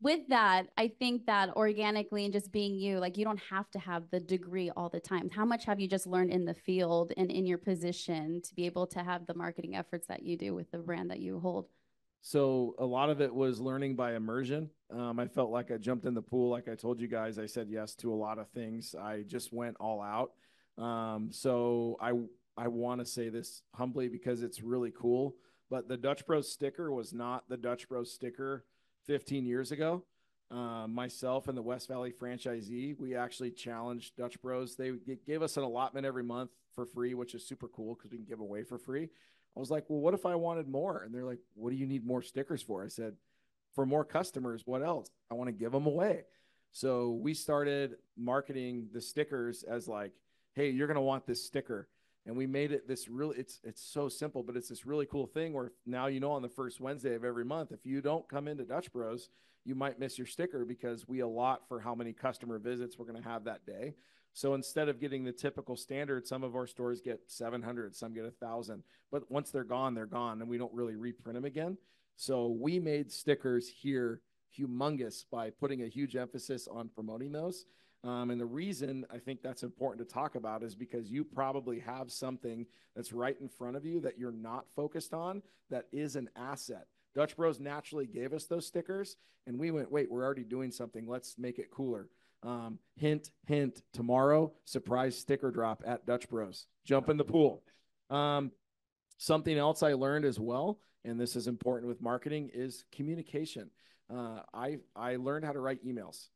With that, I think that organically and just being you, like you don't have to have the degree all the time. How much have you just learned in the field and in your position to be able to have the marketing efforts that you do with the brand that you hold? So a lot of it was learning by immersion. I felt like I jumped in the pool. Like I told you guys, I said yes to a lot of things. I just went all out. So I want to say this humbly because it's really cool, but the Dutch Bros sticker was not the Dutch Bros sticker 15 years ago. myself and the West Valley franchisee, we actually challenged Dutch Bros. They gave us an allotment every month for free, which is super cool because we can give away for free. I was like, well, what if I wanted more? And they're like, what do you need more stickers for? I said, for more customers. What else? I want to give them away. So we started marketing the stickers as like, hey, you're going to want this sticker. And we made it this really, it's so simple, but it's this really cool thing where now, you know, on the first Wednesday of every month, if you don't come into Dutch Bros, you might miss your sticker because we allot for how many customer visits we're going to have that day. So instead of getting the typical standard, some of our stores get 700, some get 1,000. But once they're gone, and we don't really reprint them again. So we made stickers here humongous by putting a huge emphasis on promoting those. And the reason I think that's important to talk about is because you probably have something that's right in front of you that you're not focused on that is an asset. Dutch Bros naturally gave us those stickers, and we went, wait, we're already doing something. Let's make it cooler. Hint, hint, tomorrow, surprise sticker drop at Dutch Bros. Jump in the pool. Something else I learned as well, and this is important with marketing, is communication. I learned how to write emails.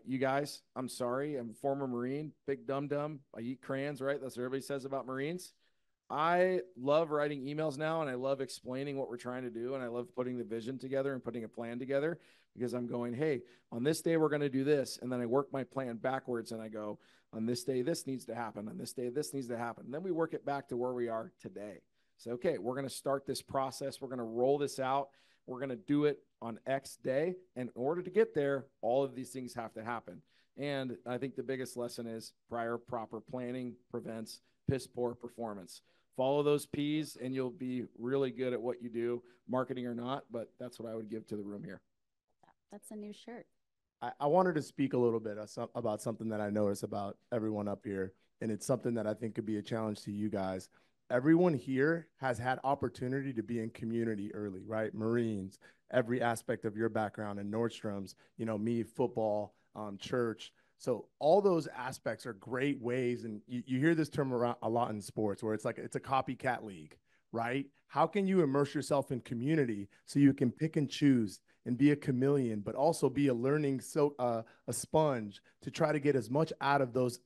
You guys, I'm sorry, I'm a former Marine, big dum-dum. I eat crayons, right? That's what everybody says about Marines. I love writing emails now, and I love explaining what we're trying to do, and I love putting the vision together and putting a plan together because I'm going, hey, on this day, we're going to do this, and then I work my plan backwards, and I go, on this day, this needs to happen. On this day, this needs to happen. And then we work it back to where we are today. So, okay, we're going to start this process. We're going to roll this out. We're going to do it on X day. And in order to get there, all of these things have to happen. And I think the biggest lesson is prior proper planning prevents piss poor performance. Follow those P's and you'll be really good at what you do, marketing or not. But that's what I would give to the room here. That's a new shirt. I wanted to speak a little bit about something that I noticed about everyone up here. And it's something that I think could be a challenge to you guys. Everyone here has had opportunity to be in community early, right? Marines, every aspect of your background, and Nordstrom's, you know, me, football, church. So all those aspects are great ways. And you hear this term around a lot in sports where it's like, it's a copycat league, right? How can you immerse yourself in community so you can pick and choose and be a chameleon, but also be a learning a sponge to try to get as much out of those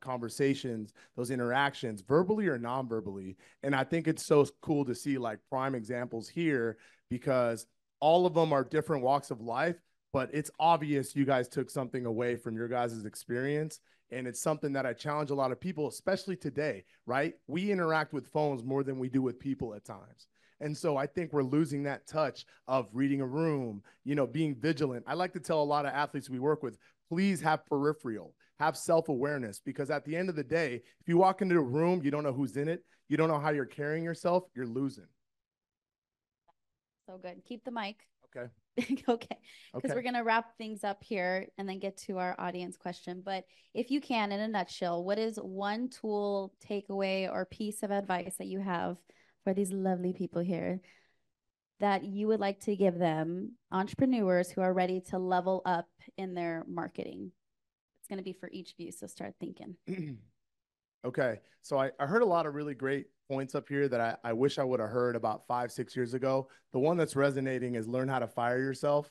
conversations, those interactions, verbally or non-verbally. And I think it's so cool to see like prime examples here because all of them are different walks of life, but it's obvious you guys took something away from your guys' experience. And it's something that I challenge a lot of people, especially today, right? We interact with phones more than we do with people at times. And so I think we're losing that touch of reading a room, you know, being vigilant. I like to tell a lot of athletes we work with, please have peripheral, have self-awareness, because at the end of the day, if you walk into a room, you don't know who's in it, you don't know how you're carrying yourself, you're losing. So good. Keep the mic. Okay. Okay. Because we're going to wrap things up here and then get to our audience question. But if you can, in a nutshell, what is one tool, takeaway, or piece of advice that you have for these lovely people here that you would like to give them, entrepreneurs who are ready to level up in their marketing? It's going to be for each of you, so start thinking. Okay, so I heard a lot of really great points up here that I wish I would have heard about 5-6 years ago. The one that's resonating is learn how to fire yourself.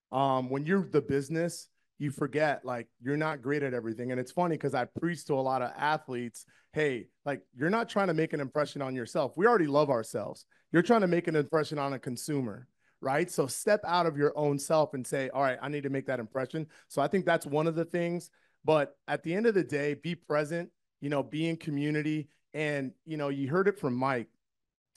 When you're the business, you forget like you're not great at everything. And it's funny because I preach to a lot of athletes, hey, like you're not trying to make an impression on yourself. We already love ourselves. You're trying to make an impression on a consumer, right? So step out of your own self and say, all right, I need to make that impression. So I think that's one of the things. But at the end of the day, be present, you know, be in community. And, you know, you heard it from Mike.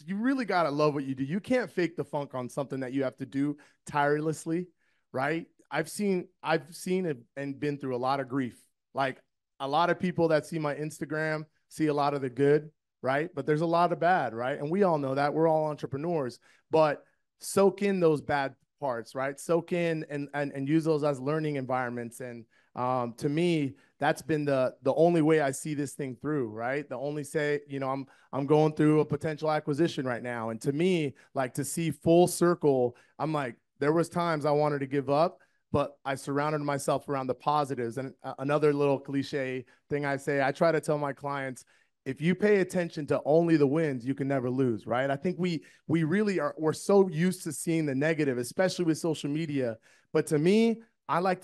You really got to love what you do. You can't fake the funk on something that you have to do tirelessly, right? I've seen it and been through a lot of grief. Like a lot of people that see my Instagram see a lot of the good, right? But there's a lot of bad, right? And we all know that. We're all entrepreneurs, but soak in those bad parts, right? Soak in and use those as learning environments. And to me, that's been the only way I see this thing through, right? The only say, you know, I'm going through a potential acquisition right now. And to me, like to see full circle, I'm like, there was times I wanted to give up, but I surrounded myself around the positives. And another little cliche thing I say, I try to tell my clients, if you pay attention to only the wins, you can never lose, right? I think we really we're so used to seeing the negative, especially with social media. But to me, I like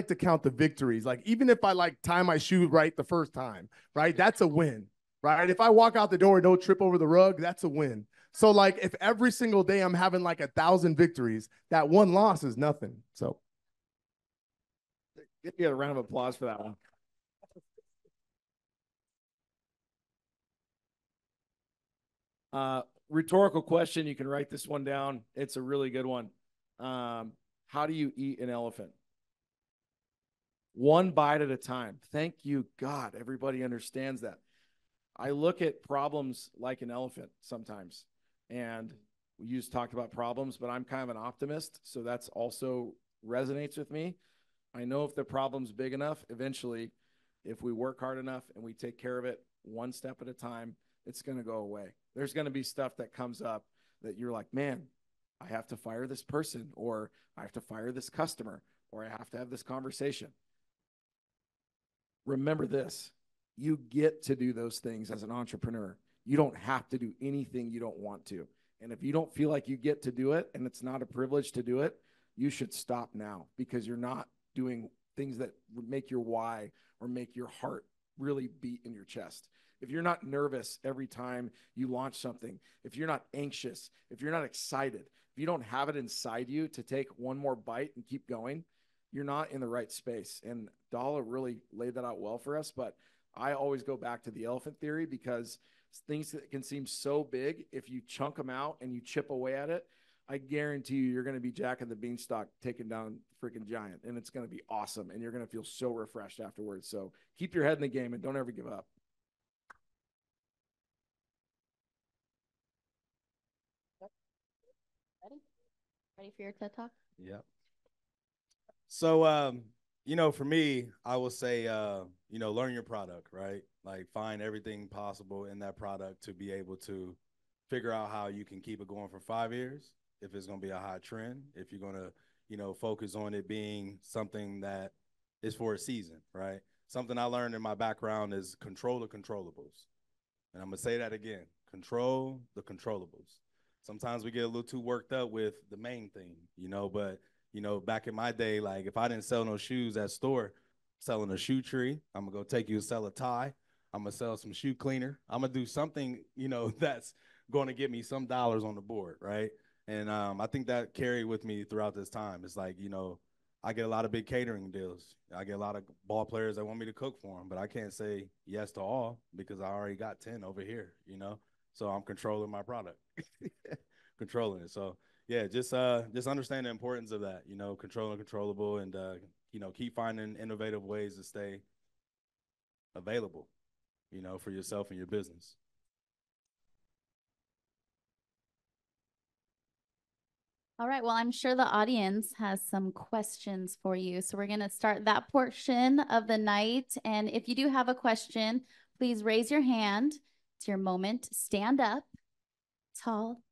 to count the victories. Like even if I like tie my shoe right the first time, right? That's a win, right? If I walk out the door and don't trip over the rug, that's a win. So like if every single day I'm having like 1,000 victories, that one loss is nothing. So give you a round of applause for that one. Rhetorical question. You can write this one down. It's a really good one. How do you eat an elephant? One bite at a time. Thank you, God. Everybody understands that. I look at problems like an elephant sometimes. And you just talked about problems, but I'm kind of an optimist. So that's also resonates with me. I know if the problem's big enough, eventually, if we work hard enough and we take care of it one step at a time, it's going to go away. There's going to be stuff that comes up that you're like, man, I have to fire this person, or I have to fire this customer, or I have to have this conversation. Remember this, you get to do those things as an entrepreneur. You don't have to do anything you don't want to. And if you don't feel like you get to do it and it's not a privilege to do it, you should stop now, because you're not doing things that would make your why or make your heart really beat in your chest. If you're not nervous every time you launch something, if you're not anxious, if you're not excited, if you don't have it inside you to take one more bite and keep going, you're not in the right space. And Dala really laid that out well for us. But I always go back to the elephant theory, because things that can seem so big, if you chunk them out and you chip away at it, I guarantee you're going to be Jack and the Beanstalk taking down freaking giant, and it's going to be awesome. And you're going to feel so refreshed afterwards. So keep your head in the game and don't ever give up. Ready for your TED Talk? Yep. So, for me, I will say, learn your product, right? Like find everything possible in that product to be able to figure out how you can keep it going for 5 years. If it's going to be a high trend, if you're going to, focus on it being something that is for a season, right? Something I learned in my background is control the controllables. And I'm going to say that again, control the controllables. Sometimes we get a little too worked up with the main thing, but back in my day, like if I didn't sell no shoes at store, selling a shoe tree, I'm gonna go take you to sell a tie. I'm gonna sell some shoe cleaner. I'm gonna do something, that's going to get me some dollars on the board, right? And I think that carried with me throughout this time. It's like, I get a lot of big catering deals. I get a lot of ball players that want me to cook for them, but I can't say yes to all because I already got 10 over here, So I'm controlling my product, controlling it. So yeah, just understand the importance of that, controlling controllable, and keep finding innovative ways to stay available, for yourself and your business. All right, well, I'm sure the audience has some questions for you. So we're going to start that portion of the night. And if you do have a question, please raise your hand. It's your moment. Stand up, tall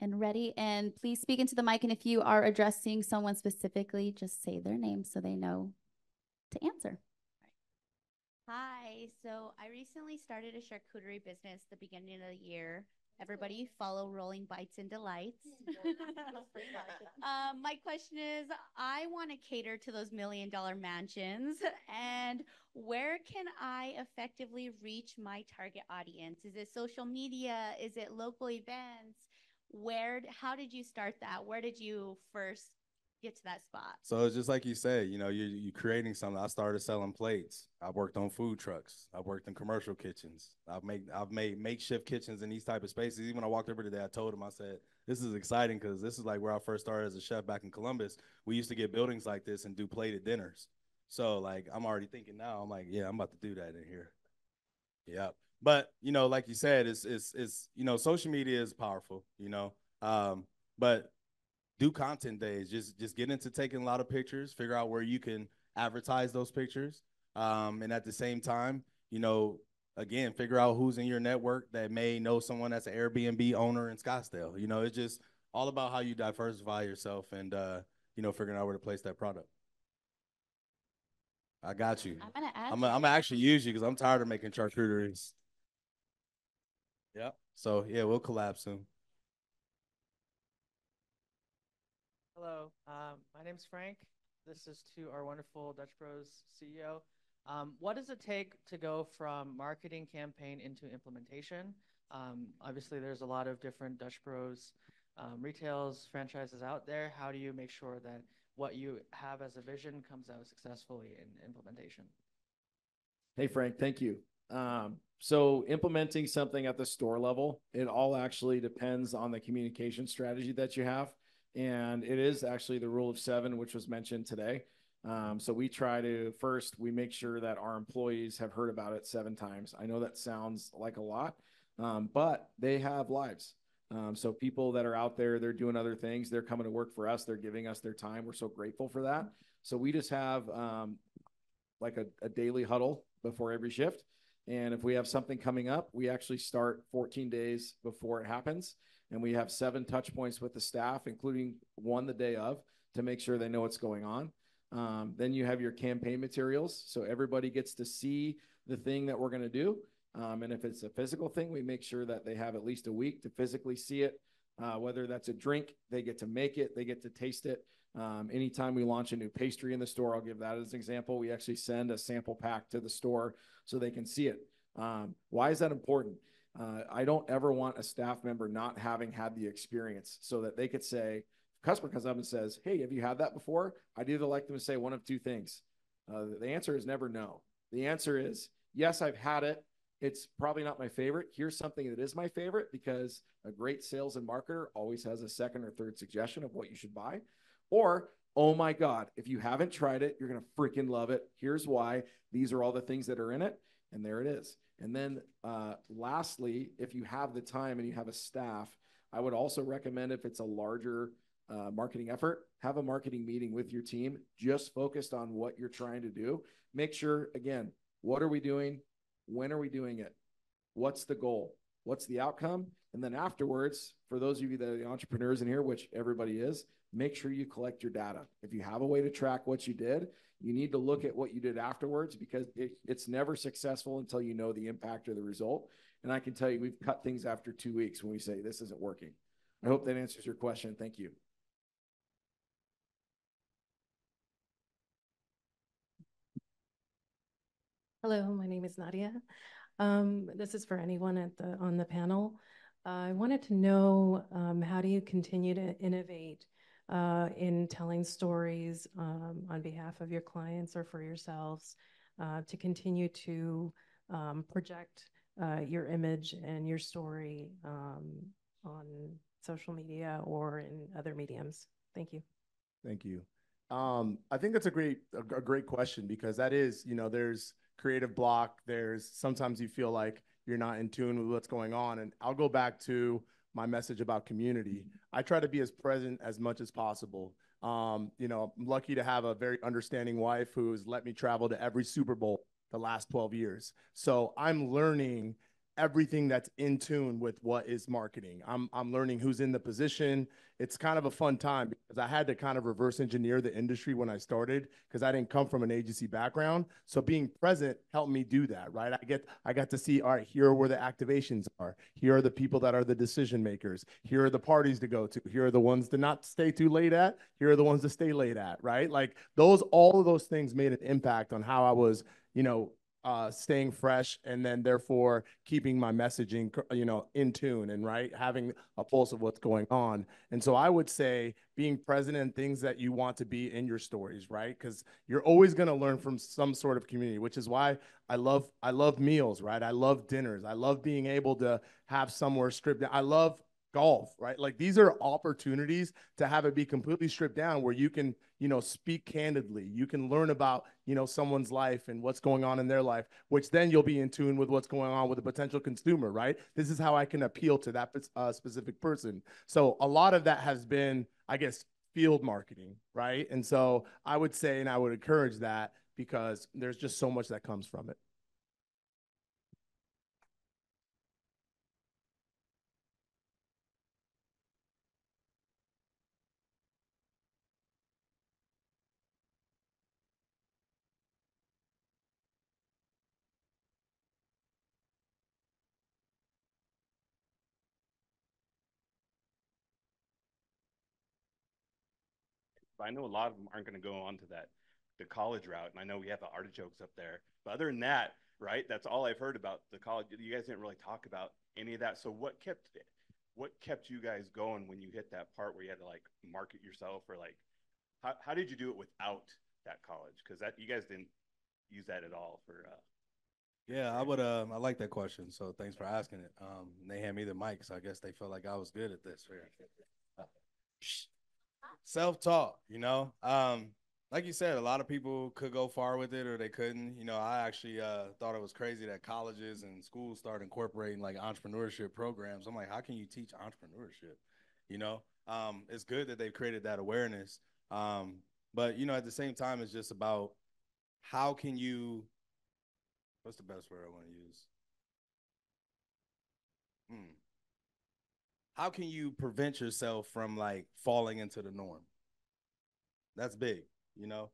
and ready. And please speak into the mic. And if you are addressing someone specifically, just say their name so they know to answer. Hi, so I recently started a charcuterie business the beginning of the year. Everybody follow Rolling Bites and Delights. My question is, I want to cater to those $1 million mansions, and where can I effectively reach my target audience? Is it social media? Is it local events? How did you start that? Where did you first get to that spot? So it's just like you said, you're creating something. I started selling plates. I worked on food trucks. I worked in commercial kitchens. I've made makeshift kitchens in these type of spaces. Even when I walked over today, I told him, I said, this is exciting because this is like where I first started as a chef back in Columbus. We used to get buildings like this and do plated dinners. So like, I'm already thinking now, I'm like, yeah, I'm about to do that in here. Yeah. But, like you said, it's social media is powerful, but do content days. Just get into taking a lot of pictures, figure out where you can advertise those pictures. And at the same time, again, figure out who's in your network that may know someone that's an Airbnb owner in Scottsdale. It's just all about how you diversify yourself and, figuring out where to place that product. I got you. I'm gonna actually use you because I'm tired of making charcuteries. Yep. So yeah, we'll collab soon. Hello, my name's Frank. This is to our wonderful Dutch Bros CEO. What does it take to go from marketing campaign into implementation? Obviously, there's a lot of different Dutch Bros retails, franchises out there. How do you make sure that what you have as a vision comes out successfully in implementation? Hey, Frank, thank you. So implementing something at the store level, it all actually depends on the communication strategy that you have. And it is actually the rule of 7, which was mentioned today. So we try to first, we make sure that our employees have heard about it 7 times. I know that sounds like a lot, but they have lives. So people that are out there, they're doing other things. They're coming to work for us. They're giving us their time. We're so grateful for that. So we just have like a daily huddle before every shift. And if we have something coming up, we actually start 14 days before it happens. And we have 7 touch points with the staff, including 1 the day of, to make sure they know what's going on. Then you have your campaign materials. So everybody gets to see the thing that we're going to do. And if it's a physical thing, we make sure that they have at least a week to physically see it. Whether that's a drink, they get to make it, they get to taste it. Anytime we launch a new pastry in the store, I'll give that as an example. We actually send a sample pack to the store so they can see it. Why is that important? I don't ever want a staff member not having had the experience, so that they could say, customer comes up and says, hey, have you had that before? I'd either like them to say one of 2 things. The answer is never no. The answer is, yes, I've had it. It's probably not my favorite. Here's something that is my favorite, because a great sales and marketer always has a second or third suggestion of what you should buy. Or, oh my God, if you haven't tried it, you're going to freaking love it. Here's why. These are all the things that are in it. And there it is. And then lastly, if you have the time and you have a staff, I would also recommend, if it's a larger marketing effort, have a marketing meeting with your team, just focused on what you're trying to do. Make sure, again, what are we doing? When are we doing it? What's the goal? What's the outcome? And then afterwards, for those of you that are the entrepreneurs in here, which everybody is, make sure you collect your data. If you have a way to track what you did, you need to look at what you did afterwards, because it's never successful until you know the impact or the result. And I can tell you, we've cut things after 2 weeks when we say this isn't working. I hope that answers your question. Thank you. Hello, my name is Nadia. This is for anyone on the panel. I wanted to know, how do you continue to innovate in telling stories on behalf of your clients or for yourselves, to continue to project your image and your story on social media or in other mediums? Thank you. Thank you. I think that's a great question, because that is, there's creative block. There's sometimes you feel like you're not in tune with what's going on. And I'll go back to my message about community. I try to be as present as much as possible. I'm lucky to have a very understanding wife who's let me travel to every Super Bowl the last 12 years. So I'm learning everything that's in tune with what is marketing. I'm learning who's in the position. It's kind of a fun time, because I had to kind of reverse engineer the industry when I started, because I didn't come from an agency background. So being present helped me do that, right? I got to see, all right, here are where the activations are. Here are the people that are the decision makers. Here are the parties to go to. Here are the ones to not stay too late at. Here are the ones to stay late at, right? Like all of those things made an impact on how I was, staying fresh, and then therefore keeping my messaging, in tune, and right, having a pulse of what's going on. And so I would say being present in things that you want to be in your stories, right? Because you're always going to learn from some sort of community, which is why I love meals, right? I love dinners. I love being able to have somewhere stripped down. I love golf, right? Like these are opportunities to have it be completely stripped down, where you can, speak candidly. You can learn about, someone's life and what's going on in their life, which then you'll be in tune with what's going on with a potential consumer, right? This is how I can appeal to that specific person. So a lot of that has been, I guess, field marketing, right? And so I would say, and I would encourage that, because there's just so much that comes from it. but I know a lot of them aren't going to go on to the college route. And I know we have the artichokes up there, but other than that, right, that's all I've heard about the college. You guys didn't really talk about any of that. So what kept you guys going when you hit that part where you had to like market yourself, or like how did you do it without that college? Because that you guys didn't use that at all for Yeah, I would I like that question, so thanks for asking it. They hand me the mic, so I guess they felt like I was good at this. Self-taught, you know. Like you said, a lot of people could go far with it or they couldn't. You know, I actually thought it was crazy that colleges and schools started incorporating like entrepreneurship programs. I'm like, how can you teach entrepreneurship? You know, it's good that they've created that awareness. But, you know, at the same time, it's just about how can you, what's the best word I want to use? How can you prevent yourself from like falling into the norm? That's big. You know,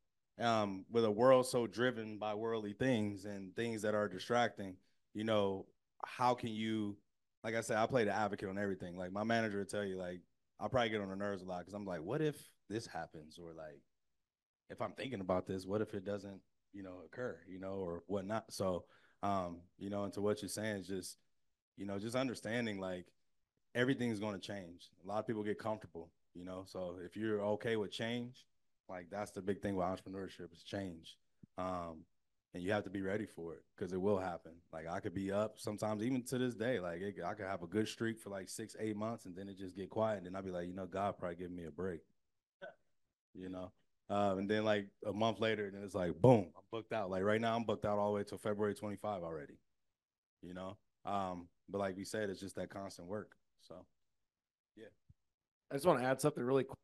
with a world so driven by worldly things and things that are distracting, you know, how can you, like I said, I play the advocate on everything. Like my manager will tell you, like, I'll probably get on her nerves a lot because I'm like, what if this happens? Or like, if I'm thinking about this, what if it doesn't, you know, occur, you know, or whatnot. So, you know, and to what you're saying is just, you know, just understanding like everything's going to change. A lot of people get comfortable, you know, so if you're okay with change, like that's the big thing with entrepreneurship is change. And you have to be ready for it because it will happen. Like I could be up sometimes, even to this day, like I could have a good streak for like 6-8 months and then it just get quiet. And then I'd be like, you know, God probably giving me a break, you know? And then like a month later, then it's like, boom, I'm booked out. Like right now I'm booked out all the way till February 25 already, you know? But like we said, it's just that constant work. So, yeah. I just want to add something really quick.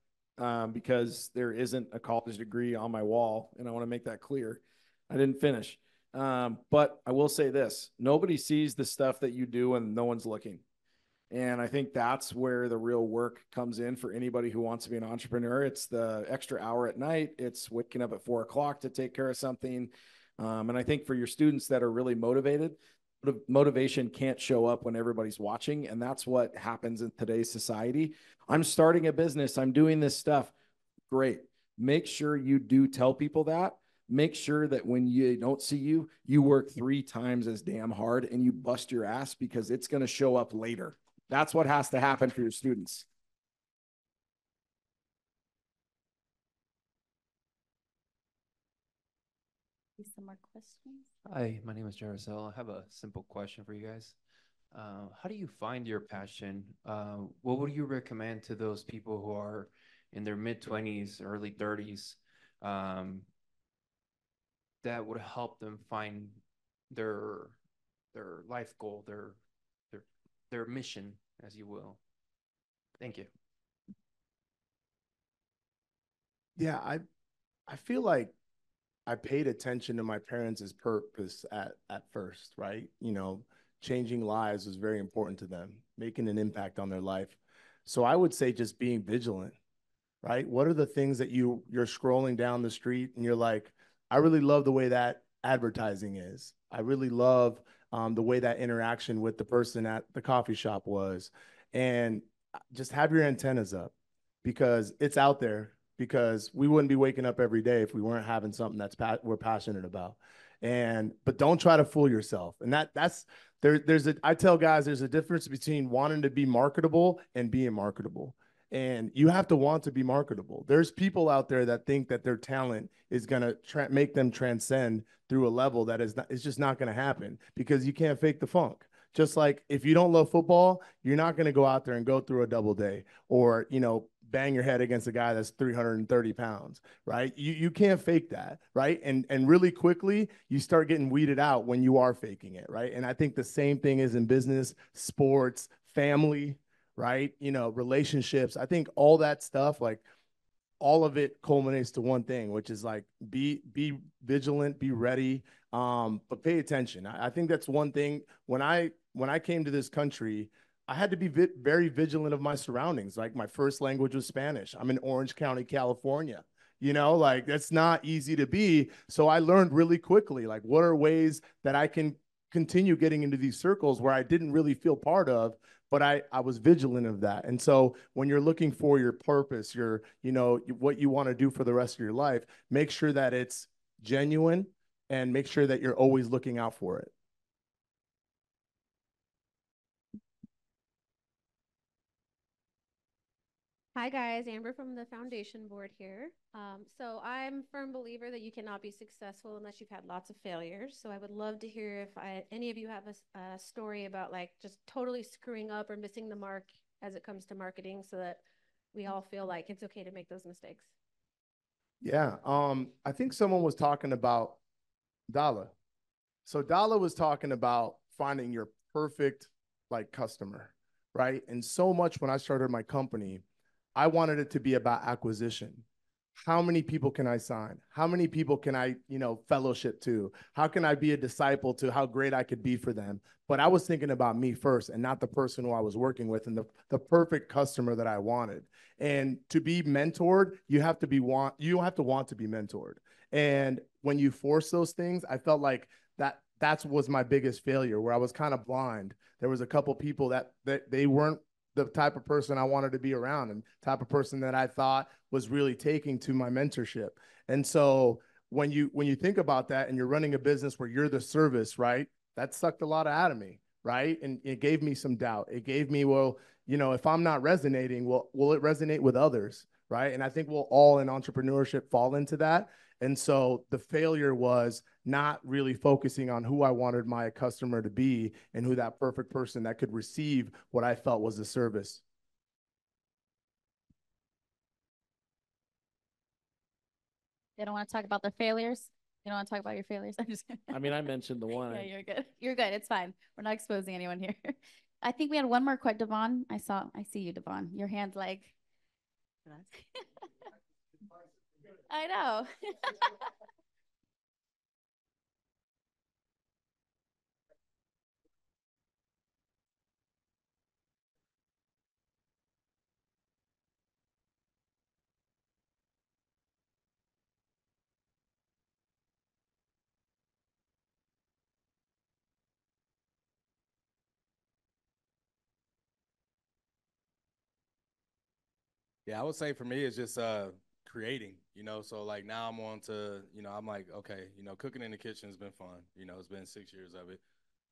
Because there isn't a college degree on my wall, and I want to make that clear. I didn't finish. But I will say this, nobody sees the stuff that you do and no one's looking. And I think that's where the real work comes in for anybody who wants to be an entrepreneur. It's the extra hour at night. It's waking up at 4 o'clock to take care of something. And I think for your students that are really motivated, motivation can't show up when everybody's watching. And that's what happens in today's society. I'm starting a business. I'm doing this stuff. Great. Make sure you do tell people that. Make sure that when you don't see you, you work 3 times as damn hard and you bust your ass because it's going to show up later. That's what has to happen for your students. Some more questions? Hi, my name is Jaracel. I have a simple question for you guys. How do you find your passion? What would you recommend to those people who are in their mid-20s, early 30s, that would help them find their life goal, their mission, as you will? Thank you. Yeah, I feel like I paid attention to my parents' purpose at first, right? You know, changing lives was very important to them, making an impact on their life. So I would say just being vigilant, right? What are the things that you're scrolling down the street and you're like, I really love the way that advertising is. I really love the way that interaction with the person at the coffee shop was. And just have your antennas up because it's out there. Because we wouldn't be waking up every day if we weren't having something we're passionate about. But don't try to fool yourself. And I tell guys there's a difference between wanting to be marketable and being marketable. And you have to want to be marketable. There's people out there that think that their talent is going to make them transcend through a level that is just not going to happen because you can't fake the funk. Just like if you don't love football, you're not going to go out there and go through a double day or, you know, bang your head against a guy that's 330 pounds, right? You can't fake that, right? And really quickly, you start getting weeded out when you are faking it, right? And I think the same thing is in business, sports, family, right? You know, relationships. I think all that stuff, like all of it culminates to one thing, which is like be vigilant, be ready, but pay attention. I think that's one thing. When I came to this country, I had to be very vigilant of my surroundings. Like my first language was Spanish. I'm in Orange County, California. You know, like that's not easy to be. So I learned really quickly, like what are ways that I can continue getting into these circles where I didn't really feel part of, but I was vigilant of that. And so when you're looking for your purpose, your, what you want to do for the rest of your life, make sure that it's genuine and make sure that you're always looking out for it. Hi guys, Amber from the foundation board here. So I'm a firm believer that you cannot be successful unless you've had lots of failures. So I would love to hear if any of you have a story about like just totally screwing up or missing the mark as it comes to marketing, so that we all feel like it's okay to make those mistakes. Yeah, I think someone was talking about Dala. So Dala was talking about finding your perfect like customer, right? And so much when I started my company, I wanted it to be about acquisition. How many people can I sign? How many people can I, fellowship to? How can I be a disciple to how great I could be for them? But I was thinking about me first and not the person who I was working with and the perfect customer that I wanted. And to be mentored, you have to want to be mentored. And when you force those things, I felt like that was my biggest failure, where I was kind of blind. There was a couple people that they weren't the type of person I wanted to be around and type of person that I thought was really taking to my mentorship. And so when you think about that and you're running a business where you're the service, right? That sucked a lot out of me, right? And it gave me some doubt. It gave me, well, if I'm not resonating, will it resonate with others, right? And I think we'll all in entrepreneurship fall into that. And so the failure was not really focusing on who I wanted my customer to be and who that perfect person that could receive what I felt was a service. They don't want to talk about their failures. You don't want to talk about your failures. I'm just kidding. I mean, I mentioned the one. Yeah, you're good. You're good. It's fine. We're not exposing anyone here. I think we had one more question, Devon. I see you, Devon. Your hand's like. I know. Yeah, I would say for me, it's just creating, so like now I'm on to, I'm like, okay, cooking in the kitchen has been fun. It's been 6 years of it.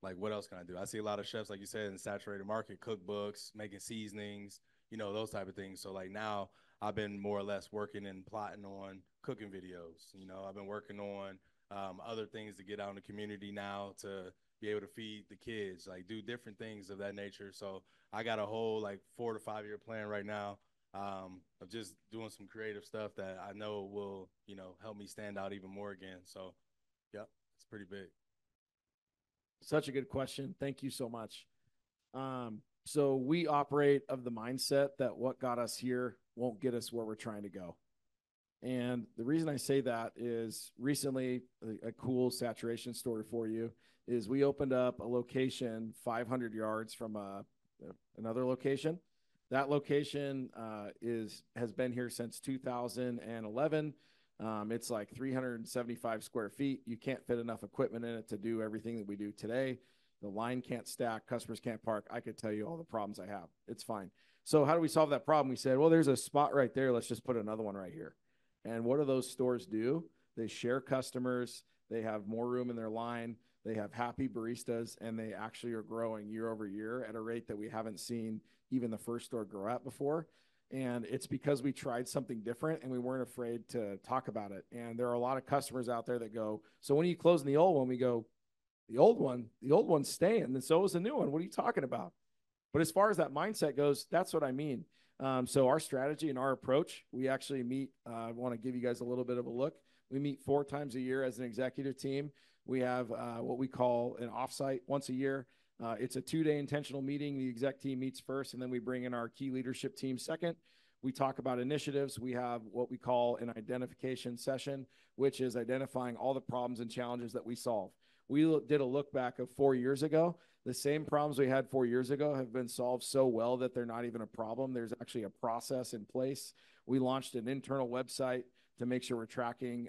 Like, what else can I do? I see a lot of chefs, like you said, in the saturated market, cookbooks, making seasonings, those type of things. So like now I've been more or less working and plotting on cooking videos. I've been working on other things to get out in the community now to be able to feed the kids, like do different things of that nature. So I got a whole like 4 to 5 year plan right now of just doing some creative stuff that I know will, help me stand out even more again. So, yep, it's pretty big. Such a good question. Thank you so much. So we operate of the mindset that what got us here won't get us where we're trying to go. And the reason I say that is recently a cool saturation story for you is we opened up a location 500 yards from another location. That location has been here since 2011. It's like 375 square feet. You can't fit enough equipment in it to do everything that we do today. The line can't stack. Customers can't park. I could tell you all the problems I have. It's fine. So how do we solve that problem? We said, well, there's a spot right there. Let's just put another one right here. And what do those stores do? They share customers. They have more room in their line. They have happy baristas, and they actually are growing year over year at a rate that we haven't seen even the first store grow at before. And it's because we tried something different and we weren't afraid to talk about it. And there are a lot of customers out there that go, so when are you closing the old one? We go, the old one's staying, and so is the new one. What are you talking about? But as far as that mindset goes, that's what I mean. So our strategy and our approach, we actually meet, I want to give you guys a little bit of a look. We meet 4 times a year as an executive team. We have what we call an offsite once a year. It's a 2-day intentional meeting. The exec team meets first, and then we bring in our key leadership team second. We talk about initiatives. We have what we call an identification session, which is identifying all the problems and challenges that we solve. We did a look back of 4 years ago. The same problems we had 4 years ago have been solved so well that they're not even a problem. There's actually a process in place. We launched an internal website to make sure we're tracking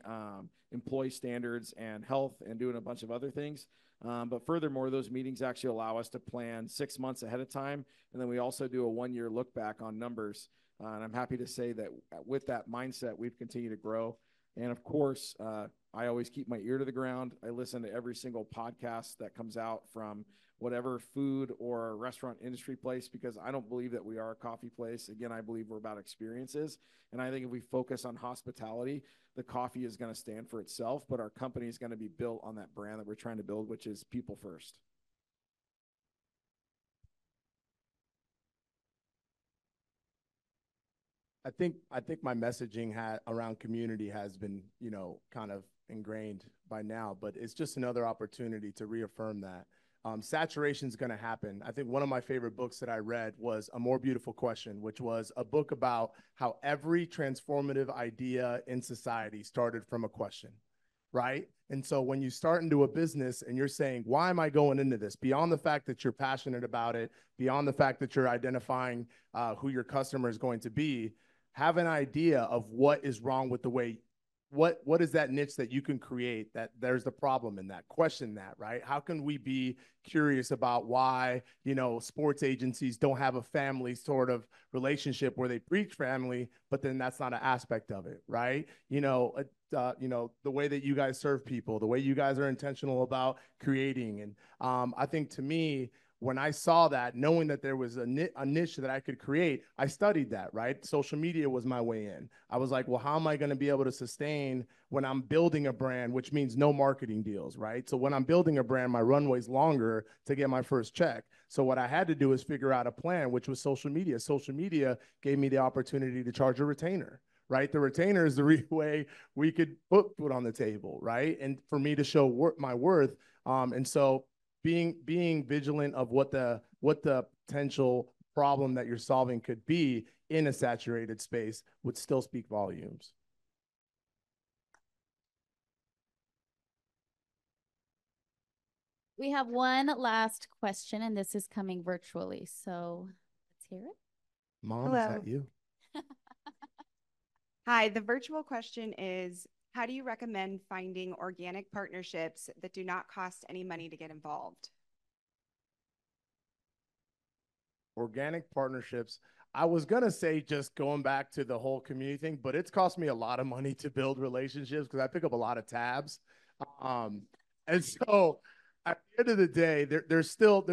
employee standards and health and doing a bunch of other things. But furthermore, those meetings actually allow us to plan 6 months ahead of time. And then we also do a 1-year look back on numbers. And I'm happy to say that with that mindset, we've continued to grow. And of course, I always keep my ear to the ground. I listen to every single podcast that comes out from whatever food or restaurant industry place, because I don't believe that we are a coffee place. Again, I believe we're about experiences. And I think if we focus on hospitality, the coffee is going to stand for itself, but our company is going to be built on that brand that we're trying to build, which is people first. I think my messaging around community has been, kind of ingrained by now, but it's just another opportunity to reaffirm that. Saturation is going to happen. I think one of my favorite books that I read was A More Beautiful Question, which was a book about how every transformative idea in society started from a question, right? And so when you start into a business and you're saying, why am I going into this? Beyond the fact that you're passionate about it, beyond the fact that you're identifying who your customer is going to be, have an idea of what is wrong with the way, what is that niche that you can create, that there's the problem in that. Question that, right? How can we be curious about why, sports agencies don't have a family sort of relationship where they preach family, but then that's not an aspect of it, right? The way that you guys serve people, the way you guys are intentional about creating. And I think to me, when I saw that, knowing that there was a niche that I could create, I studied that, right? Social media was my way in. I was like, well, how am I going to be able to sustain when I'm building a brand, which means no marketing deals, right? So when I'm building a brand, my runway's longer to get my first check. So what I had to do is figure out a plan, which was social media. Social media gave me the opportunity to charge a retainer, right? The retainer is the way we could put food on the table, right? And for me to show my worth. And so being vigilant of what the potential problem that you're solving could be in a saturated space would still speak volumes. We have one last question, and this is coming virtually. So let's hear it. Mom, Hello. is that you? Hi, the virtual question is, how do you recommend finding organic partnerships that do not cost any money to get involved? Organic partnerships. I was going to say just going back to the whole community thing, but it's cost me a lot of money to build relationships because I pick up a lot of tabs. And so at the end of the day, there's still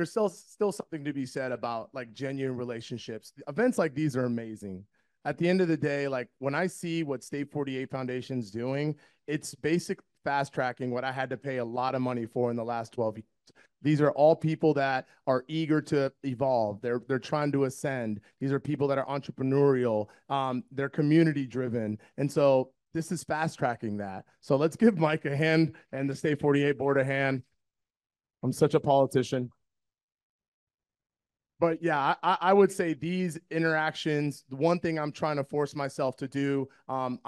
something to be said about like genuine relationships. Events like these are amazing. At the end of the day, like when I see what State 48 Foundation's doing, it's basic fast tracking what I had to pay a lot of money for in the last 12 years. These are all people that are eager to evolve. They're trying to ascend. These are people that are entrepreneurial. They're community driven. And so this is fast tracking that. So let's give Mike a hand and the State 48 board a hand. I'm such a politician. But yeah, I would say these interactions, the one thing I'm trying to force myself to do, I'm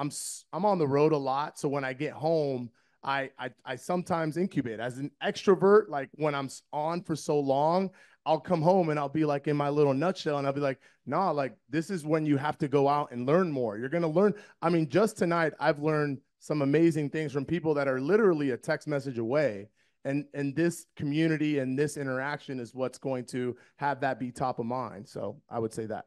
on the road a lot. So when I get home, I sometimes incubate as an extrovert. Like when I'm on for so long, I'll come home and I'll be like in my little nutshell and I'll be like, nah, like this is when you have to go out and learn more. You're going to learn. I mean, just tonight, I've learned some amazing things from people that are literally a text message away. And this community and this interaction is what's going to have that be top of mind. So I would say that.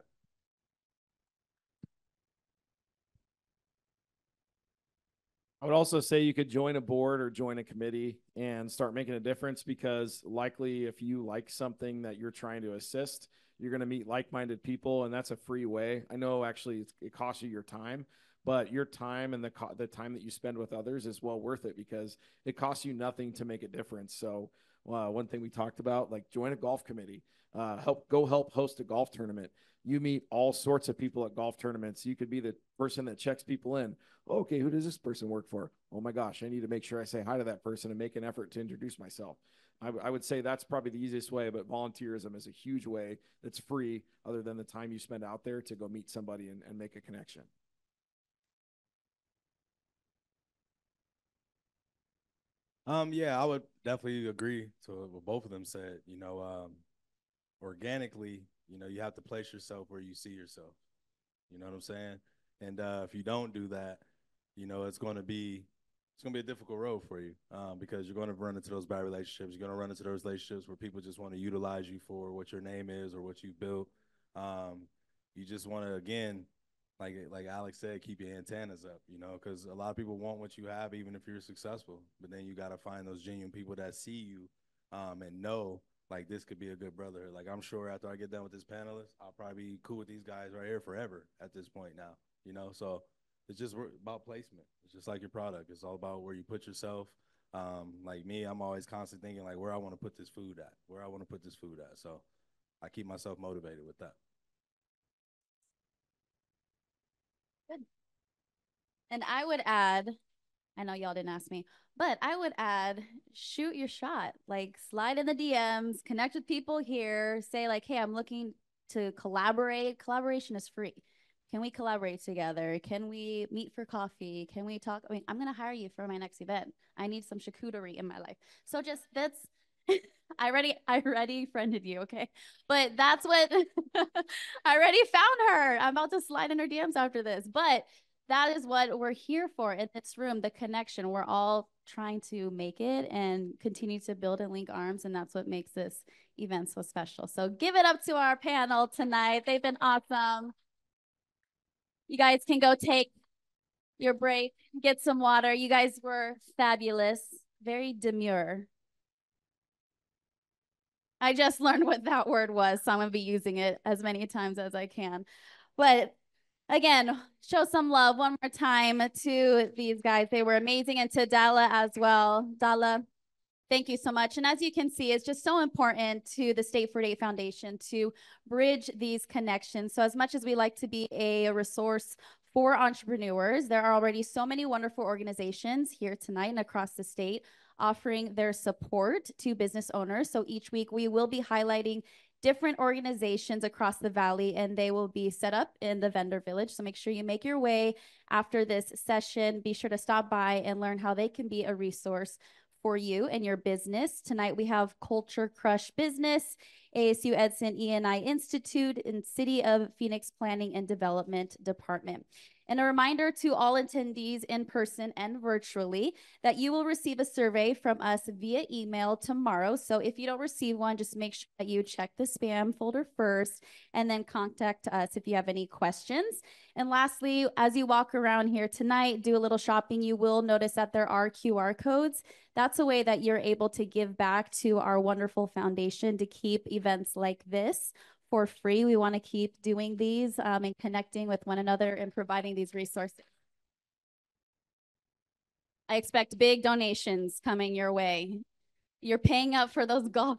I would also say you could join a board or join a committee and start making a difference, because likely if you like something that you're trying to assist, you're going to meet like-minded people, and that's a free way. I know actually it costs you your time, but your time and the time that you spend with others is well worth it, because it costs you nothing to make a difference. So one thing we talked about, like join a golf committee, help host a golf tournament. You meet all sorts of people at golf tournaments. You could be the person that checks people in. Okay, who does this person work for? Oh my gosh, I need to make sure I say hi to that person and make an effort to introduce myself. I would say that's probably the easiest way, but volunteerism is a huge way that's free, other than the time you spend out there to go meet somebody and make a connection. Yeah, I would definitely agree to what both of them said. Organically, you have to place yourself where you see yourself. You know what I'm saying? And if you don't do that, it's going to be it's gonna be a difficult road for you because you're gonna run into those bad relationships. You're gonna run into those relationships where people just want to utilize you for what your name is or what you built. You just want to, again, like Alex said, keep your antennas up, you know, because a lot of people want what you have, even if you're successful. But then you got to find those genuine people that see you and know, like, this could be a good brotherhood. Like, I'm sure after I get done with this panelist, I'll probably be cool with these guys right here forever at this point now, you know. So it's just about placement. It's just like your product. It's all about where you put yourself. Like me, I'm always constantly thinking, like, where I want to put this food at, where I want to put this food at. So I keep myself motivated with that. Good. And I would add, I know y'all didn't ask me, but I would add, shoot your shot. Like, slide in the DMs, connect with people here, say like, hey, I'm looking to collaborate. Collaboration is free. Can we collaborate together? Can we meet for coffee? Can we talk? I mean, I'm going to hire you for my next event. I need some charcuterie in my life. So just that's, I already friended you, okay? But that's what, I already found her. I'm about to slide in her DMs after this. But that is what we're here for in this room, the connection. We're all trying to make it and continue to build and link arms, and that's what makes this event so special. So give it up to our panel tonight. They've been awesome. You guys can go take your break, get some water. You guys were fabulous, very demure. I just learned what that word was, so I'm going to be using it as many times as I can. But again, show some love one more time to these guys. They were amazing, and to Dala as well. Dala, thank you so much. And as you can see, it's just so important to the State for Date Foundation to bridge these connections. So as much as we like to be a resource for entrepreneurs, there are already so many wonderful organizations here tonight and across the state offering their support to business owners. So each week we will be highlighting different organizations across the valley, and they will be set up in the vendor village. So make sure you make your way after this session. Be sure to stop by and learn how they can be a resource for you and your business. Tonight we have Culture Crush Business, ASU Edson E&I Institute, and City of Phoenix Planning and Development Department. And a reminder to all attendees in person and virtually that you will receive a survey from us via email tomorrow. So if you don't receive one, just make sure that you check the spam folder first and then contact us if you have any questions. And lastly, as you walk around here tonight, do a little shopping, you will notice that there are QR codes. That's a way that you're able to give back to our wonderful foundation to keep events like this for free. We want to keep doing these and connecting with one another and providing these resources. I expect big donations coming your way. You're paying up for those golf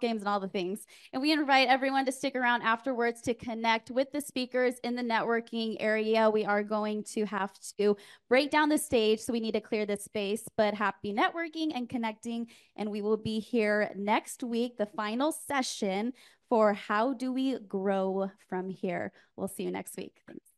games and all the things. And we invite everyone to stick around afterwards to connect with the speakers in the networking area. We are going to have to break down the stage, so we need to clear this space, but happy networking and connecting. And we will be here next week, the final session for how do we grow from here. We'll see you next week. Thanks.